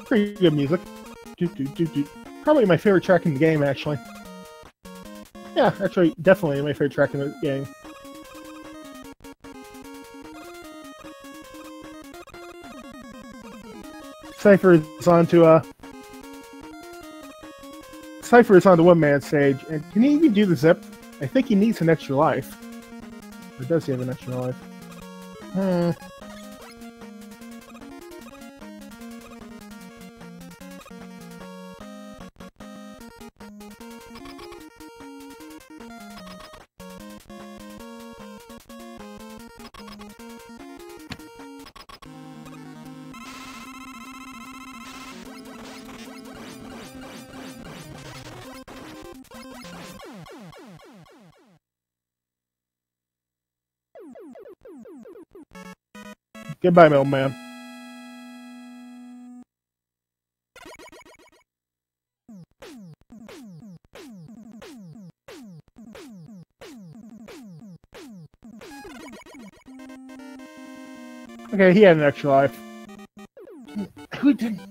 pretty good music. Probably my favorite track in the game, actually. Yeah, actually, definitely my favorite track in the game. Cypher is on the one-man stage, and can he even do the zip? I think he needs an extra life. Or does he have an extra life? Goodbye, mailman. Okay, he had an extra life. Who didn't?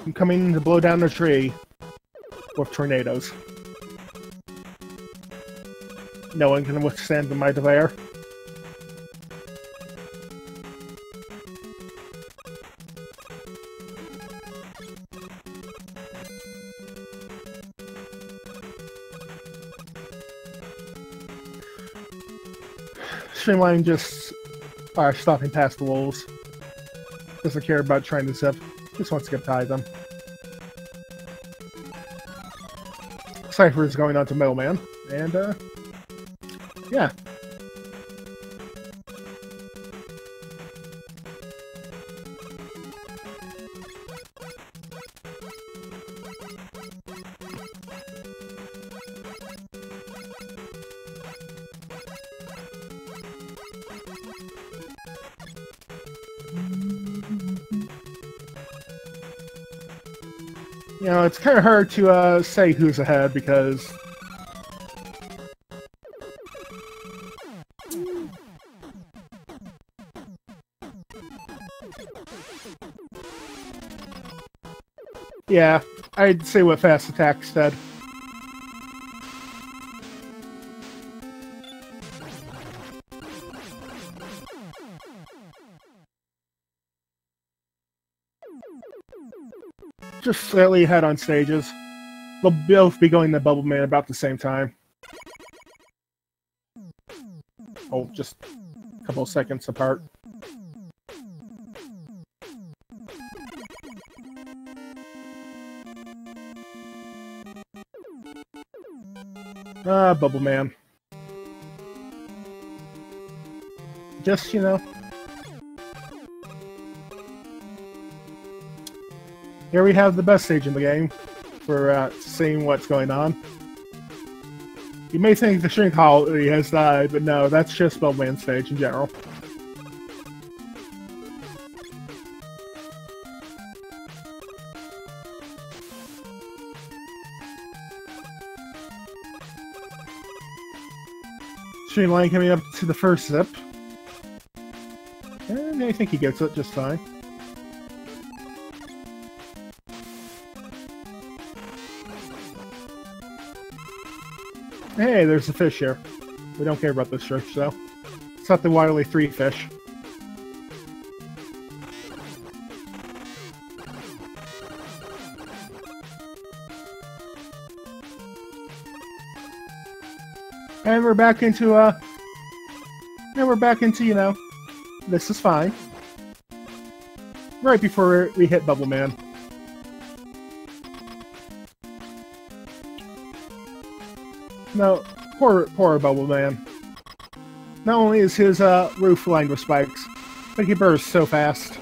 I'm coming to blow down the tree with tornadoes. No one can withstand the might of air. Streamline just stopping past the wolves. Doesn't care about trying to zip. Just wants to get by them. Cypher is going on to Metal Man, and yeah. You know, it's kind of hard to say who's ahead because yeah, I'd say what Fast Attack said. Just slightly ahead on stages. They'll both be going to Bubble Man about the same time. Oh, just a couple of seconds apart. Bubble Man. Just, you know. Here we have the best stage in the game for seeing what's going on. You may think the shrink quality has died, but no, that's just Bubble stage in general. StreamLine coming up to the first zip. And I think he gets it just fine. Hey, there's a fish here. We don't care about this fish, though. It's not the Wily 3 fish. And we're back into, you know, this is fine. Right before we hit Bubble Man. No, poor Bubble Man. Not only is his roof lined with spikes, but he bursts so fast.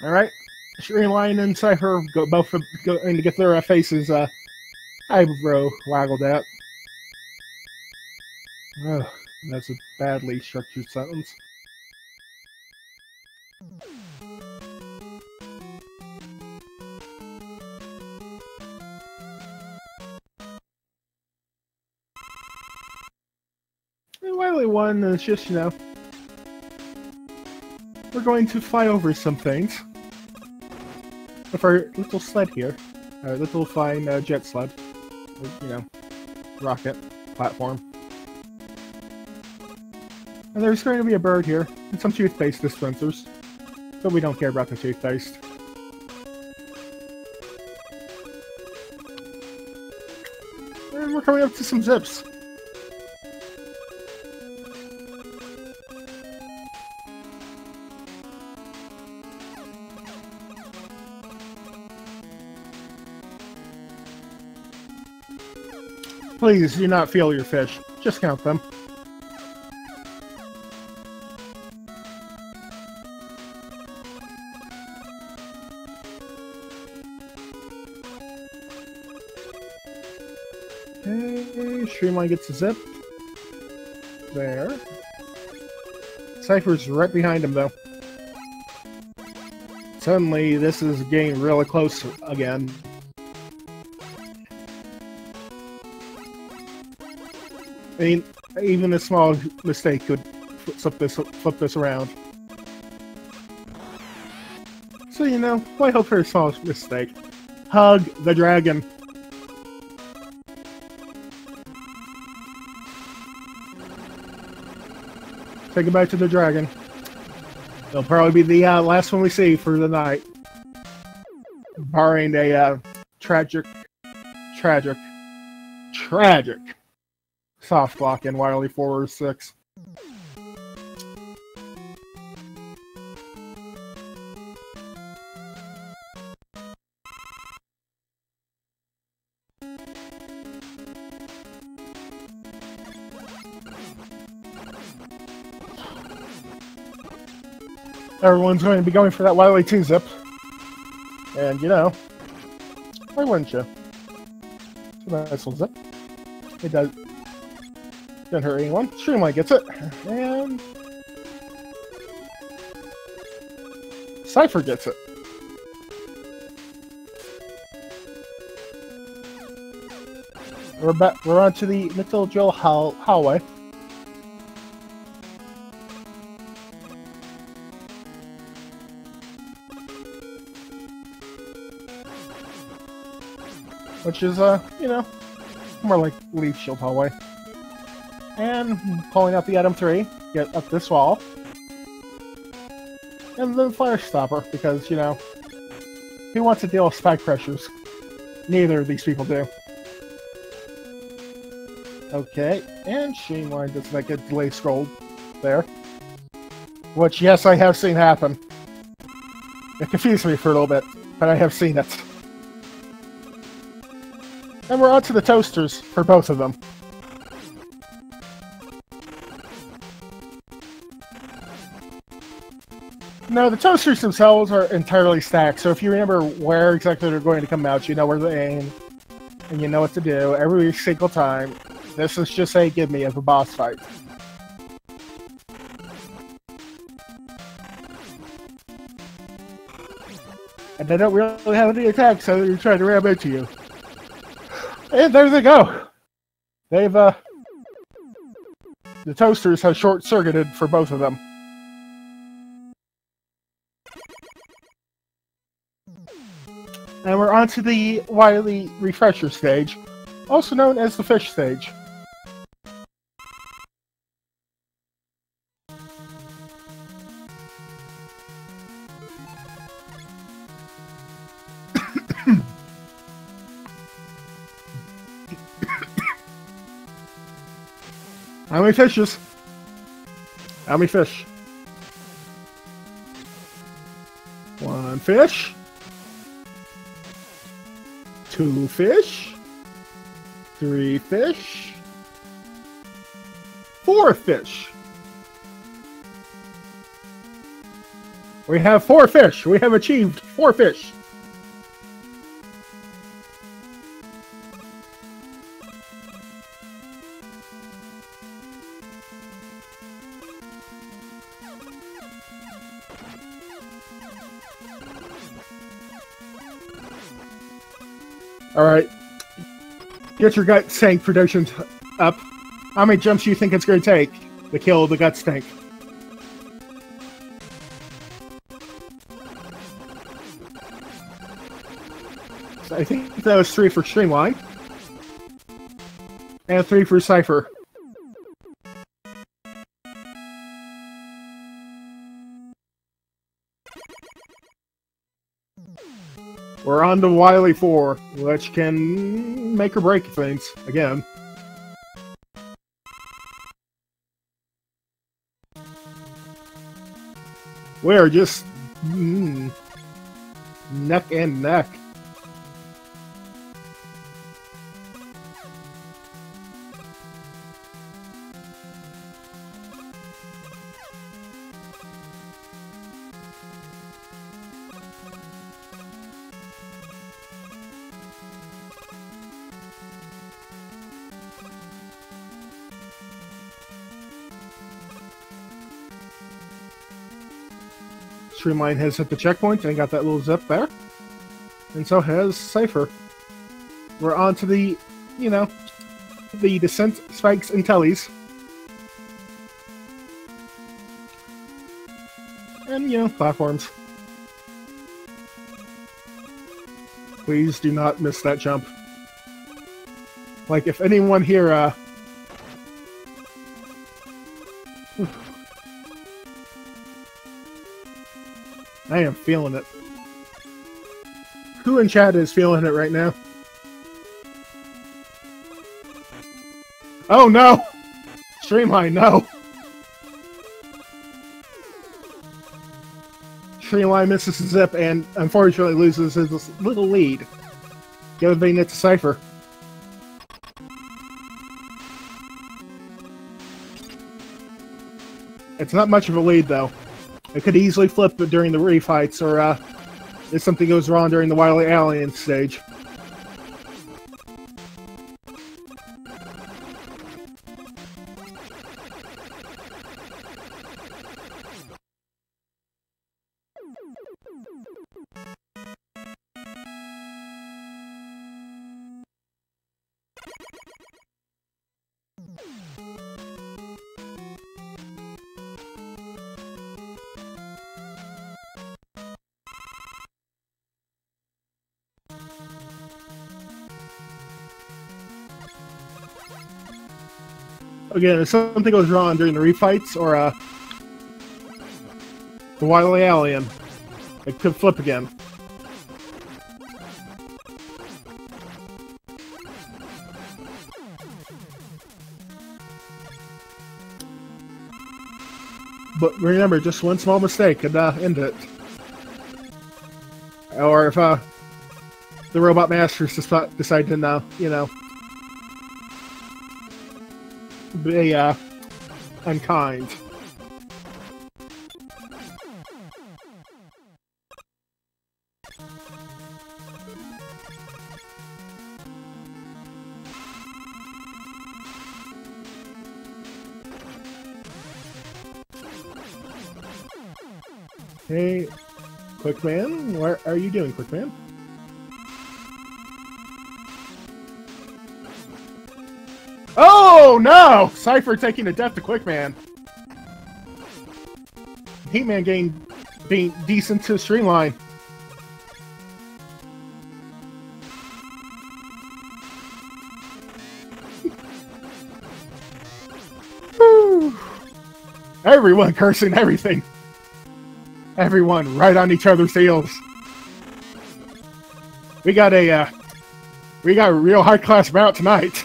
Alright, StreamLine and cyghfer both going to get their faces eyebrow waggled at. Ugh, that's a badly structured sentence. And Wily 1 is just, you know, we're going to fly over some things with our little sled here. Our little flying jet sled. You know, rocket platform. And there's going to be a bird here, and some toothpaste dispensers. But we don't care about the toothpaste. And we're coming up to some zips. Please do not feel your fish. Just count them. Okay, StreamLine gets a zip. There. Cypher's right behind him, though. Suddenly, this is getting really close again. I mean, even a small mistake could flip this around. So, you know, why hope for a small mistake? Hug the dragon. Say goodbye to the dragon. It'll probably be the last one we see for the night. Barring a tragic soft block in Wily 4 or 6. Everyone's going to be going for that Wily 2 zip. And, you know, why wouldn't you? It's a nice little zip. It does. Didn't hurt anyone. StreamLine gets it. And cyghfer gets it. We're on to the Mitchell Joel hallway. Which is, you know, more like Leaf Shield hallway. And pulling out the RM3, get up this wall. And the fire stopper, because, you know, who wants to deal with spike pressures? Neither of these people do. Okay, and StreamLine does make a delay scroll there. Which, yes, I have seen happen. It confused me for a little bit, but I have seen it. And we're on to the toasters for both of them. No, the toasters themselves are entirely stacked, so if you remember where exactly they're going to come out, you know where to aim, and you know what to do every single time. This is just a give me of a boss fight. And they don't really have any attacks, so they're trying to ram into you. And there they go! They've, the toasters have short-circuited for both of them. And we're on to the Wily Refresher stage, also known as the Fish stage. How many fishes? How many fish? 1 fish. 2 fish. 3 fish. 4 fish. We have 4 fish. We have achieved 4 fish. Alright. Get your gut tank predictions up. How many jumps do you think it's going to take to kill the gut tank? So I think that was 3 for Streamline. And 3 for cyghfer. We're on to Wily 4, which can make or break things, again. We're just... neck and neck. Streamline has hit the checkpoint and got that little zip there. And so has cyghfer. We're on to the, you know, the descent, spikes, and tellies. And, you know, platforms. Please do not miss that jump. Like, if anyone here, I am feeling it. Who in chat is feeling it right now? Oh no! Streamline, no! Streamline misses the zip and unfortunately loses his little lead. Giving it to cyghfer. It's not much of a lead though. It could easily flip during the refights, or if something goes wrong during the Wily Alien stage. Again, if something goes wrong during the refights or the Wily Alien, it could flip again. But remember, just one small mistake could end it. Or if the Robot Masters decide to, you know, be unkind. Hey, Quickman, what are you doing, Quickman? Oh no! Cypher taking a death to Quickman. Heatman being decent to Streamline. Everyone cursing everything. Everyone right on each other's heels. We got a real high class bout tonight.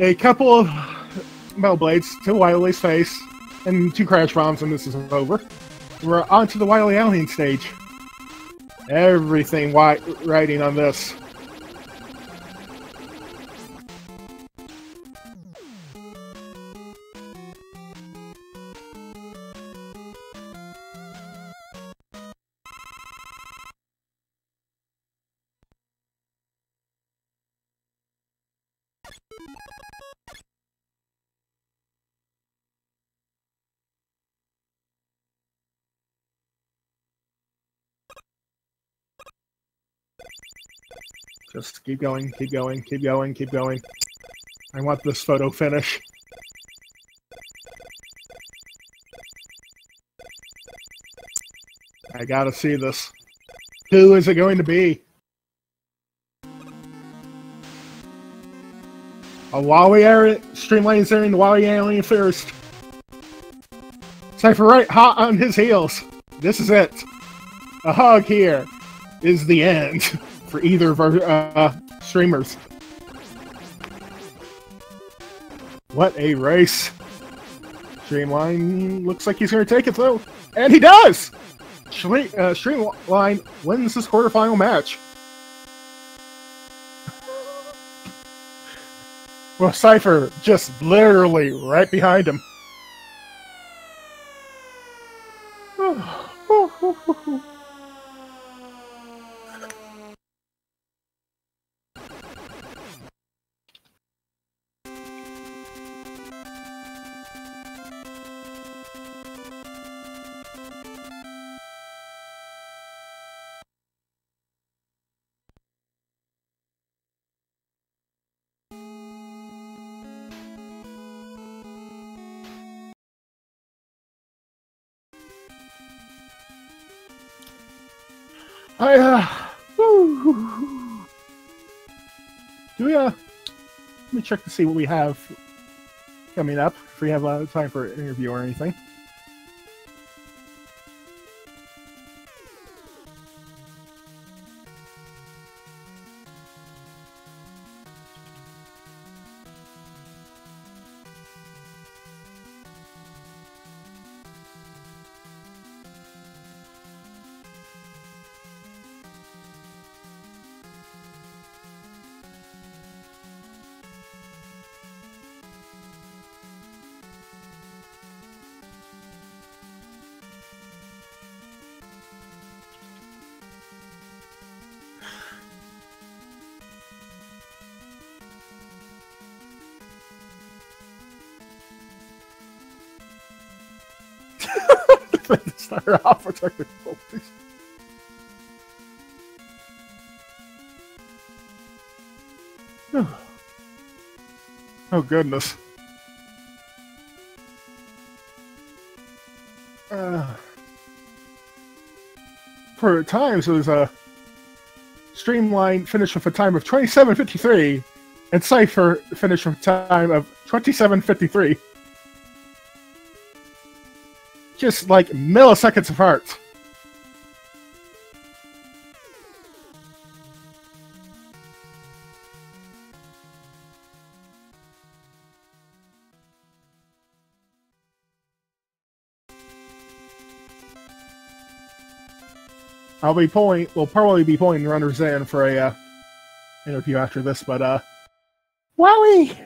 A couple of metal blades to Wily's face and 2 crash bombs, and this is over. We're on to the Wily Alien stage. Everything riding on this. Just keep going, keep going, keep going, keep going. I want this photo finish. I gotta see this. Who is it going to be? A Wally Streamline is entering the Wally Alien first. Cypher right hot on his heels. This is it. A hug here is the end for either of our streamers. What a race. Streamline looks like he's going to take it though. And he does! Streamline wins this quarterfinal match. Well, Cypher just literally right behind him. Let me check to see what we have coming up, if we have time for an interview or anything. Start off with technical difficulties. Oh goodness. For times it was a Streamline finish with a time of 27:53 and Cypher finish with a time of 27:53. Just like milliseconds apart. We'll probably be pulling runners in for a interview after this, but wowie!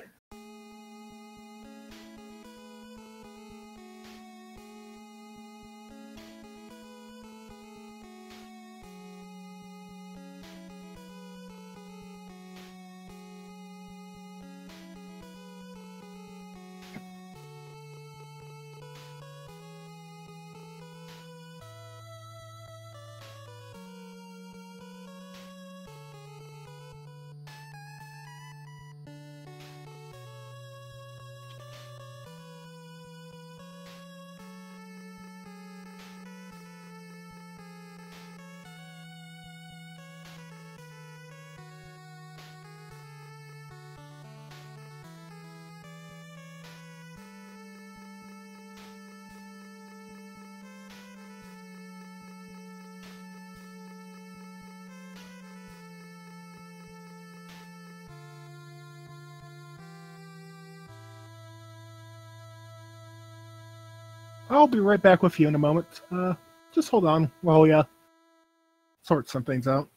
I'll be right back with you in a moment. Just hold on while we sort some things out.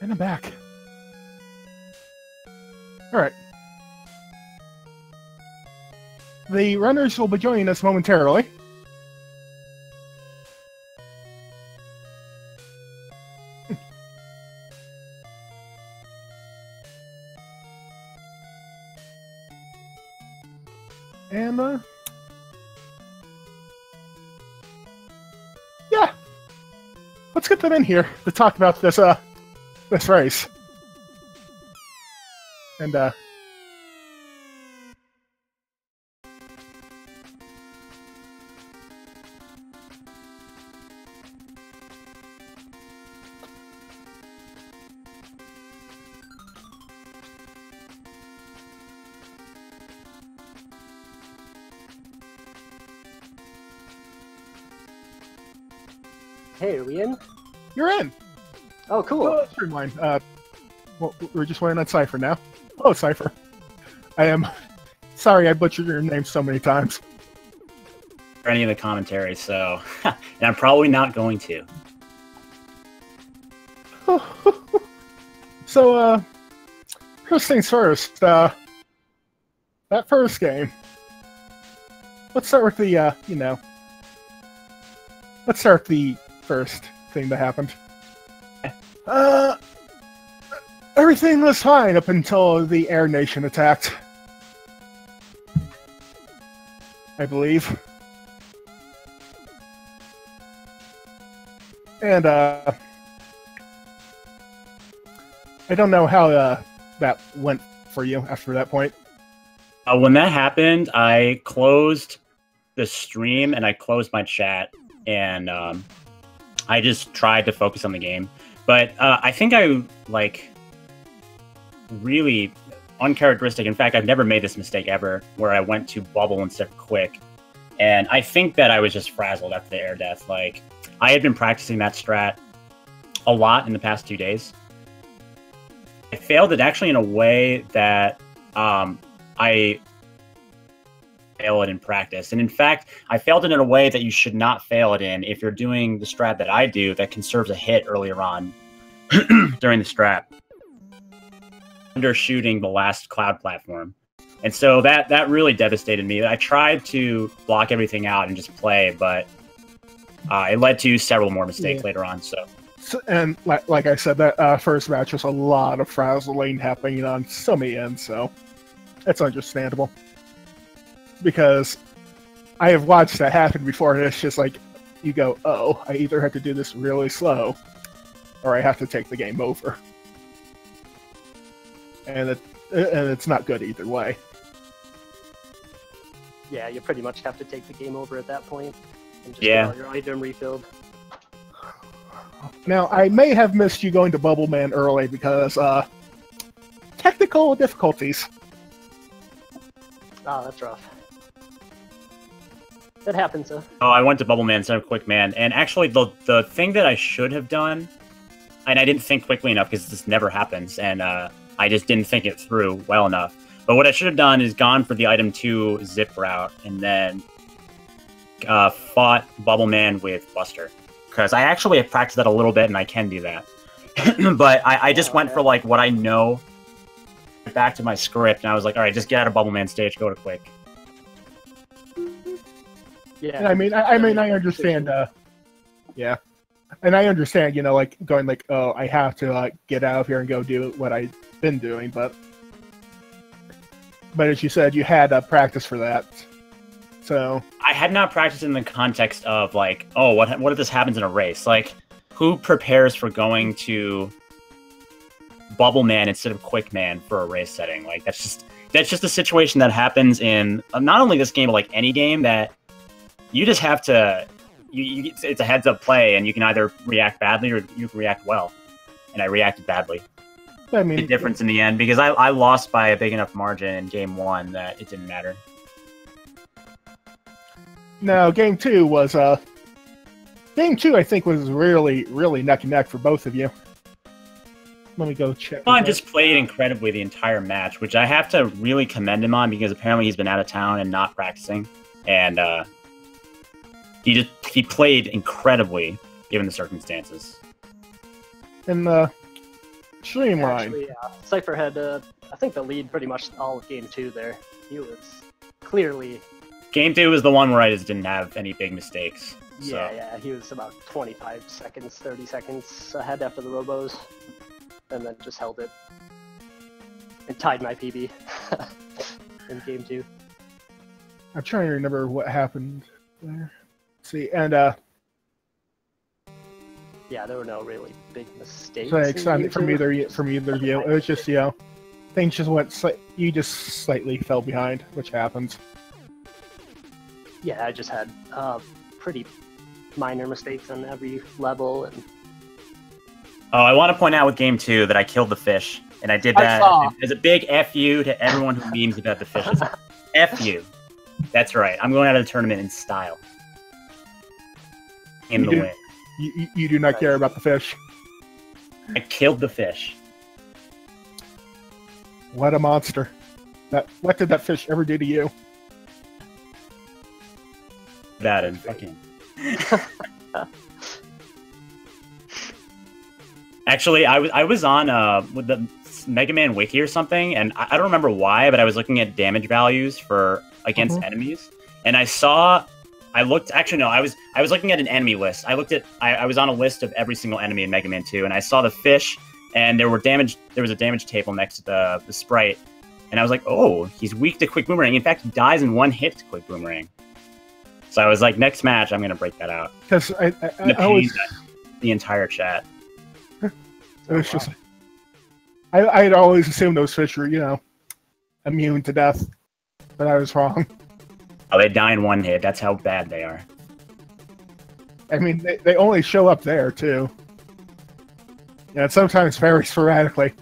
And I'm back. Alright. The runners will be joining us momentarily. And, yeah. Let's get them in here to talk about this race. And, Hey, are we in? you're in! Oh, cool. Oh, StreamLine. Well, we're just waiting on cyghfer now. Oh, cyghfer. I am sorry I butchered your name so many times. For any of the commentary, so and I'm probably not going to. So, first things first, that first game. Let's start with the, let's start with the first thing that happened. Everything was fine up until the Air Nation attacked. I believe. And, I don't know how, that went for you after that point. When that happened, I closed the stream and I closed my chat, and I just tried to focus on the game. But I think I, really uncharacteristic. In fact, I've never made this mistake ever, where I went to bubble instead of quick. And I think that I was just frazzled after the air death. I had been practicing that strat a lot in the past 2 days. I failed it actually in a way that I fail it in practice. And in fact, I failed it in a way that you should not fail it in if you're doing the strat that I do that conserves a hit earlier on during the strat. Undershooting the last cloud platform. And so that really devastated me. I tried to block everything out and just play, but it led to several more mistakes later on. So and like I said, that first match was a lot of frazzling happening on so many ends, so that's understandable. Because I have watched that happen before, and it's just like, you go, oh, I either have to do this really slow, or I have to take the game over. And it's not good either way. Yeah, you pretty much have to take the game over at that point. And just get all your item refilled. Now, I may have missed you going to Bubble Man early because, technical difficulties. Oh, that's rough. That happens, huh? Oh, I went to Bubble Man instead of Quick Man. And actually, the thing that I should have done, and I didn't think quickly enough because this never happens, and I just didn't think it through well enough. But what I should have done is gone for the item 2 zip route, and then fought Bubble Man with Buster. Because I actually have practiced that a little bit, and I can do that. But I just went for like what I know, back to my script, and I was like, all right, just get out of Bubble Man stage, go to Quick. Yeah, I mean, I understand. Yeah, and I understand. You know, like going like, oh, I have to get out of here and go do what I've been doing, but as you said, you had practice for that. So I had not practiced in the context of like, oh, what if this happens in a race? Like, who prepares for going to Bubble Man instead of Quick Man for a race setting? Like, that's just a situation that happens in not only this game but like any game that you just have to. It's a heads up play, and you can either react badly or you can react well. And I reacted badly. I mean, the difference in the end because I lost by a big enough margin in game 1 that it didn't matter. No, game 2 was game 2 I think was really neck and neck for both of you. Let me go check. Vaughn just played incredibly the entire match, which I have to really commend him on because apparently he's been out of town and not practicing, and he played incredibly given the circumstances. And Streamline. Actually, cyghfer had I think the lead pretty much all of game 2 there. He was clearly. Game 2 was the one where I just didn't have any big mistakes. So. Yeah, he was about 25 seconds, 30 seconds ahead after the robos, and then just held it and tied my PB in game 2. I'm trying to remember what happened there. Let's see, and yeah, there were no really big mistakes. From either of you, it was just things just went. You just slightly fell behind, which happens. Yeah, I just had pretty minor mistakes on every level. And oh, I want to point out with game 2 that I killed the fish, and I did that as a big F-U to everyone who memes about the fishes. F-U. That's right. I'm going out of the tournament in style. In the win. You do not care about the fish. I killed the fish. What a monster. What did that fish ever do to you? That and fucking. Actually, I was on with the Mega Man Wiki or something, and I don't remember why, but I was looking at damage values for against enemies, and I was looking at an enemy list. I was on a list of every single enemy in Mega Man 2, and I saw the fish, and there was a damage table next to the sprite, and I was like, oh, he's weak to Quick Boomerang. In fact, he dies in one hit to Quick Boomerang. So I was like, next match, I'm gonna break that out. Because I always the entire chat. It was just I'd always assumed those fish were immune to death, but I was wrong. Oh, they die in one hit. That's how bad they are. I mean, they only show up there too. Yeah, sometimes very sporadically.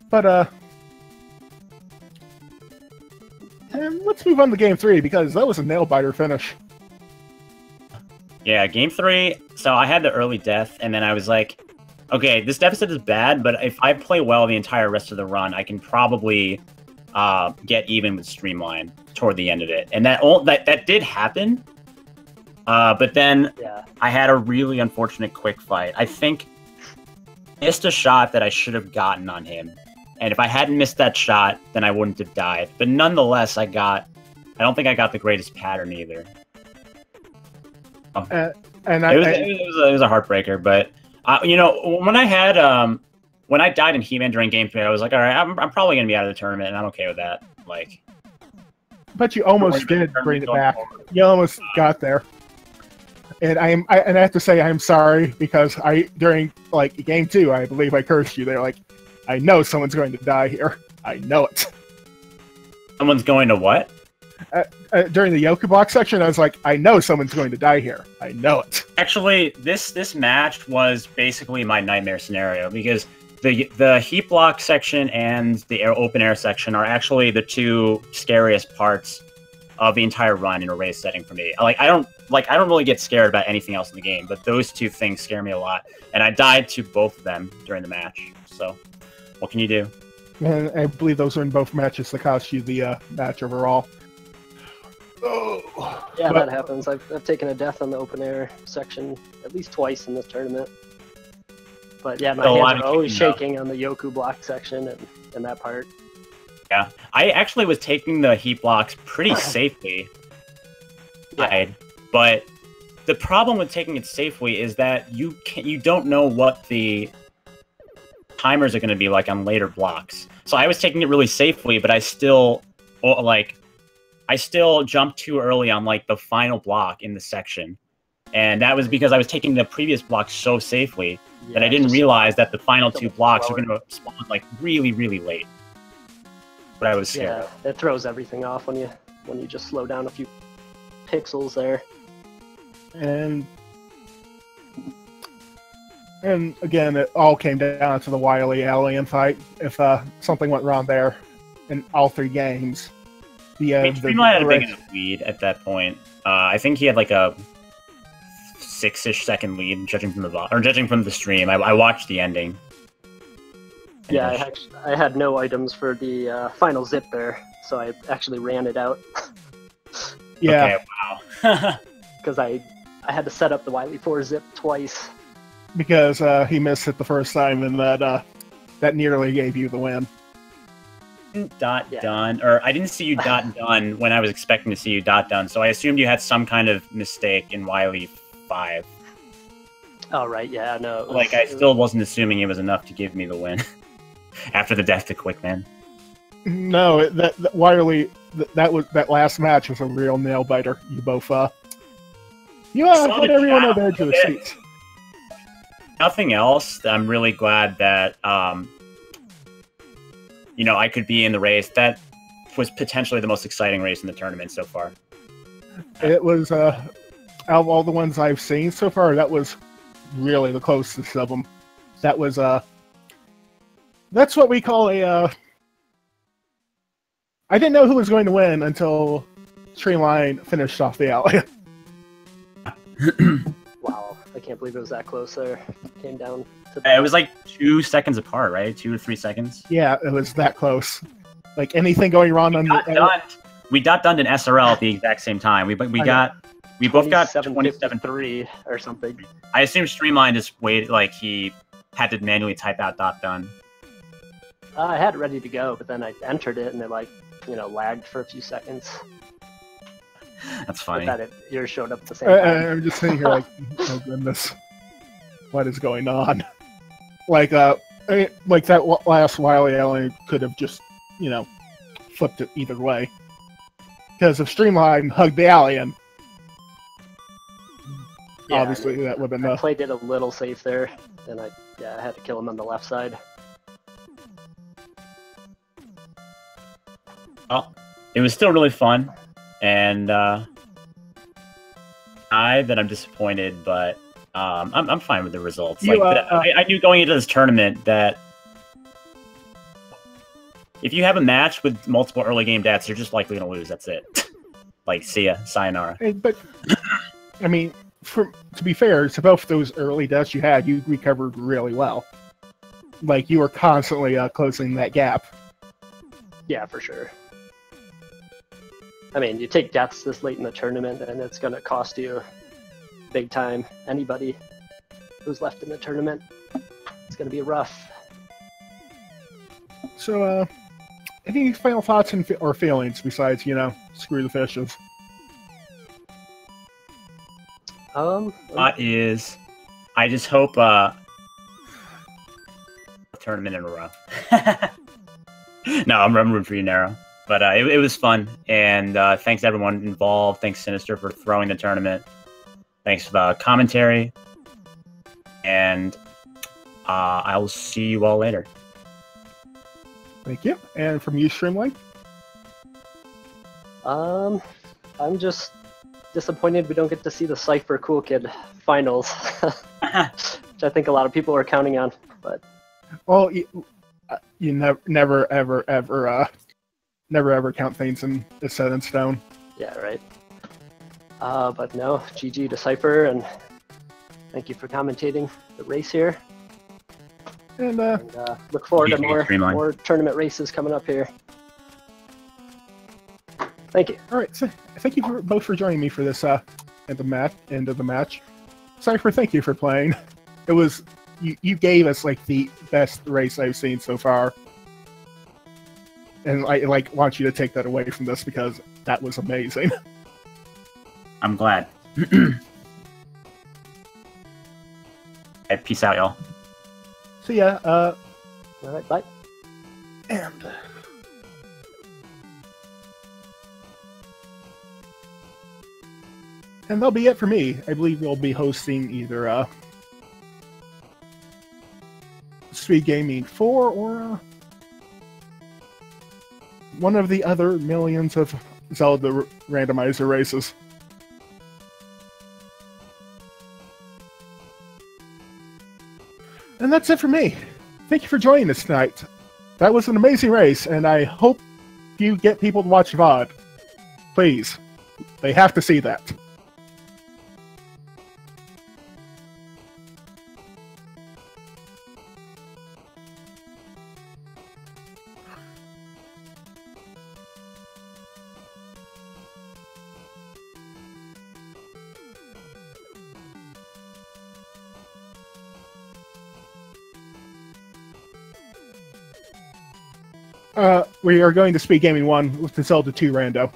But and let's move on to game 3 because that was a nail-biter finish. Yeah, game 3. So I had the early death, and then I was like, okay, this deficit is bad, but if I play well the entire rest of the run, I can probably get even with Streamline toward the end of it, and that did happen. But then I had a really unfortunate quick fight. I think missed a shot that I should have gotten on him, and if I hadn't missed that shot, then I wouldn't have died. But nonetheless, I don't think I got the greatest pattern either. It was a heartbreaker, but you know, when I died in He-Man during Game 3, I was like, all right, I'm probably gonna be out of the tournament, and I'm okay with that. Like, but you almost did bring it back. You almost got there. And I have to say I'm sorry, because during like Game 2, I believe I cursed you there. Like, I know someone's going to die here. I know it. Someone's going to what? During the Yoku block section, I was like, I know someone's going to die here. I know it. Actually, this match was basically my nightmare scenario, because the heat block section and the open air section are actually the two scariest parts of the entire run in a race setting for me. I don't really get scared about anything else in the game, but those two things scare me a lot, and I died to both of them during the match. So, what can you do? And I believe those were in both matches that cost you the match overall. Oh, yeah, that happens. I've taken a death on the open air section at least twice in this tournament. But yeah, my hands are always shaking on the Yoku block section and that part. Yeah, I actually was taking the heat blocks pretty safely. Yeah. But the problem with taking it safely is that you don't know what the timers are going to be like on later blocks. So I was taking it really safely, but I still jumped too early on like the final block in the section. And that was because I was taking the previous block so safely that I didn't realize that the final two blocks were going to spawn like really, really late. But I was scared. Yeah, it throws everything off when you just slow down a few pixels there. And again, it all came down to the Wily Alien fight. If something went wrong there in all three games, Streamline had a big enough lead at that point. I think he had like a 6-ish second lead, judging from the stream. I watched the ending. Yeah, I had no items for the final zip there, so I actually ran it out. Yeah. Okay, wow. Because I had to set up the Wily 4 zip twice. Because he missed it the first time, and that nearly gave you the win. Done, or I didn't see you done when I was expecting to see you done, so I assumed you had some kind of mistake in Wily 5. Oh, right, yeah, no. I still wasn't assuming it was enough to give me the win. After the death to Quickman. No, that Wily, that last match was a real nail biter. You both, put everyone on the edge of the seats. Nothing else. I'm really glad that I could be in the race. That was potentially the most exciting race in the tournament so far. It was out of all the ones I've seen so far, that was really the closest of them. That was that's what we call a I didn't know who was going to win until StreamLine finished off the alley. Wow, I can't believe it was that close there. Came down to it was like 2 seconds apart, right? 2 to 3 seconds. Yeah, it was that close. Like anything going wrong on we got done in SRL at the exact same time. We both got 27.3 or something. I assume StreamLine just waited, like he had to manually type out .done. I had it ready to go, but then I entered it and it lagged for a few seconds. That's funny. But yours showed up at the same time. I'm just sitting here like, oh goodness, what is going on? Like that last Wily Alien could have just, flipped it either way. Because if StreamLine hugged the alien, obviously that would have been I played it a little safe there, and I had to kill him on the left side. Well, it was still really fun, and I'm disappointed, but I'm fine with the results. I knew going into this tournament that if you have a match with multiple early game deaths, you're just likely going to lose. That's it. See ya, sayonara. But I mean, to be fair, to both those early deaths you had, you recovered really well. Like you were constantly closing that gap. Yeah, for sure. I mean, you take deaths this late in the tournament, and it's going to cost you big time. Anybody who's left in the tournament, it's going to be rough. So, any final thoughts or feelings besides, you know, screw the fishes? Thought is, I just hope a tournament in a row. No, I'm rooting for you, Nero. But it was fun, and thanks to everyone involved. Thanks, Sinister, for throwing the tournament. Thanks for the commentary, and I will see you all later. Thank you. And from you, Streamline? I'm just disappointed we don't get to see the Cypher Cool Kid finals, which I think a lot of people are counting on. But well, you never ever count things in set in stone. Yeah, right. But no, GG to Cypher, and thank you for commentating the race here. And look forward to more tournament races coming up here. Thank you. All right, so thank you both for joining me for this end of the match. Cypher, thank you for playing. It was you gave us like the best race I've seen so far. And I want you to take that away from this because that was amazing. I'm glad. Okay, peace out, y'all. So yeah, all right, bye. And that'll be it for me. I believe we'll be hosting either Speed Gaming 4 or one of the other millions of Zelda randomizer races. And that's it for me. Thank you for joining us tonight. That was an amazing race, and I hope you get people to watch VOD. Please. They have to see that. We are going to Speed Gaming 1 with the Zelda 2 rando.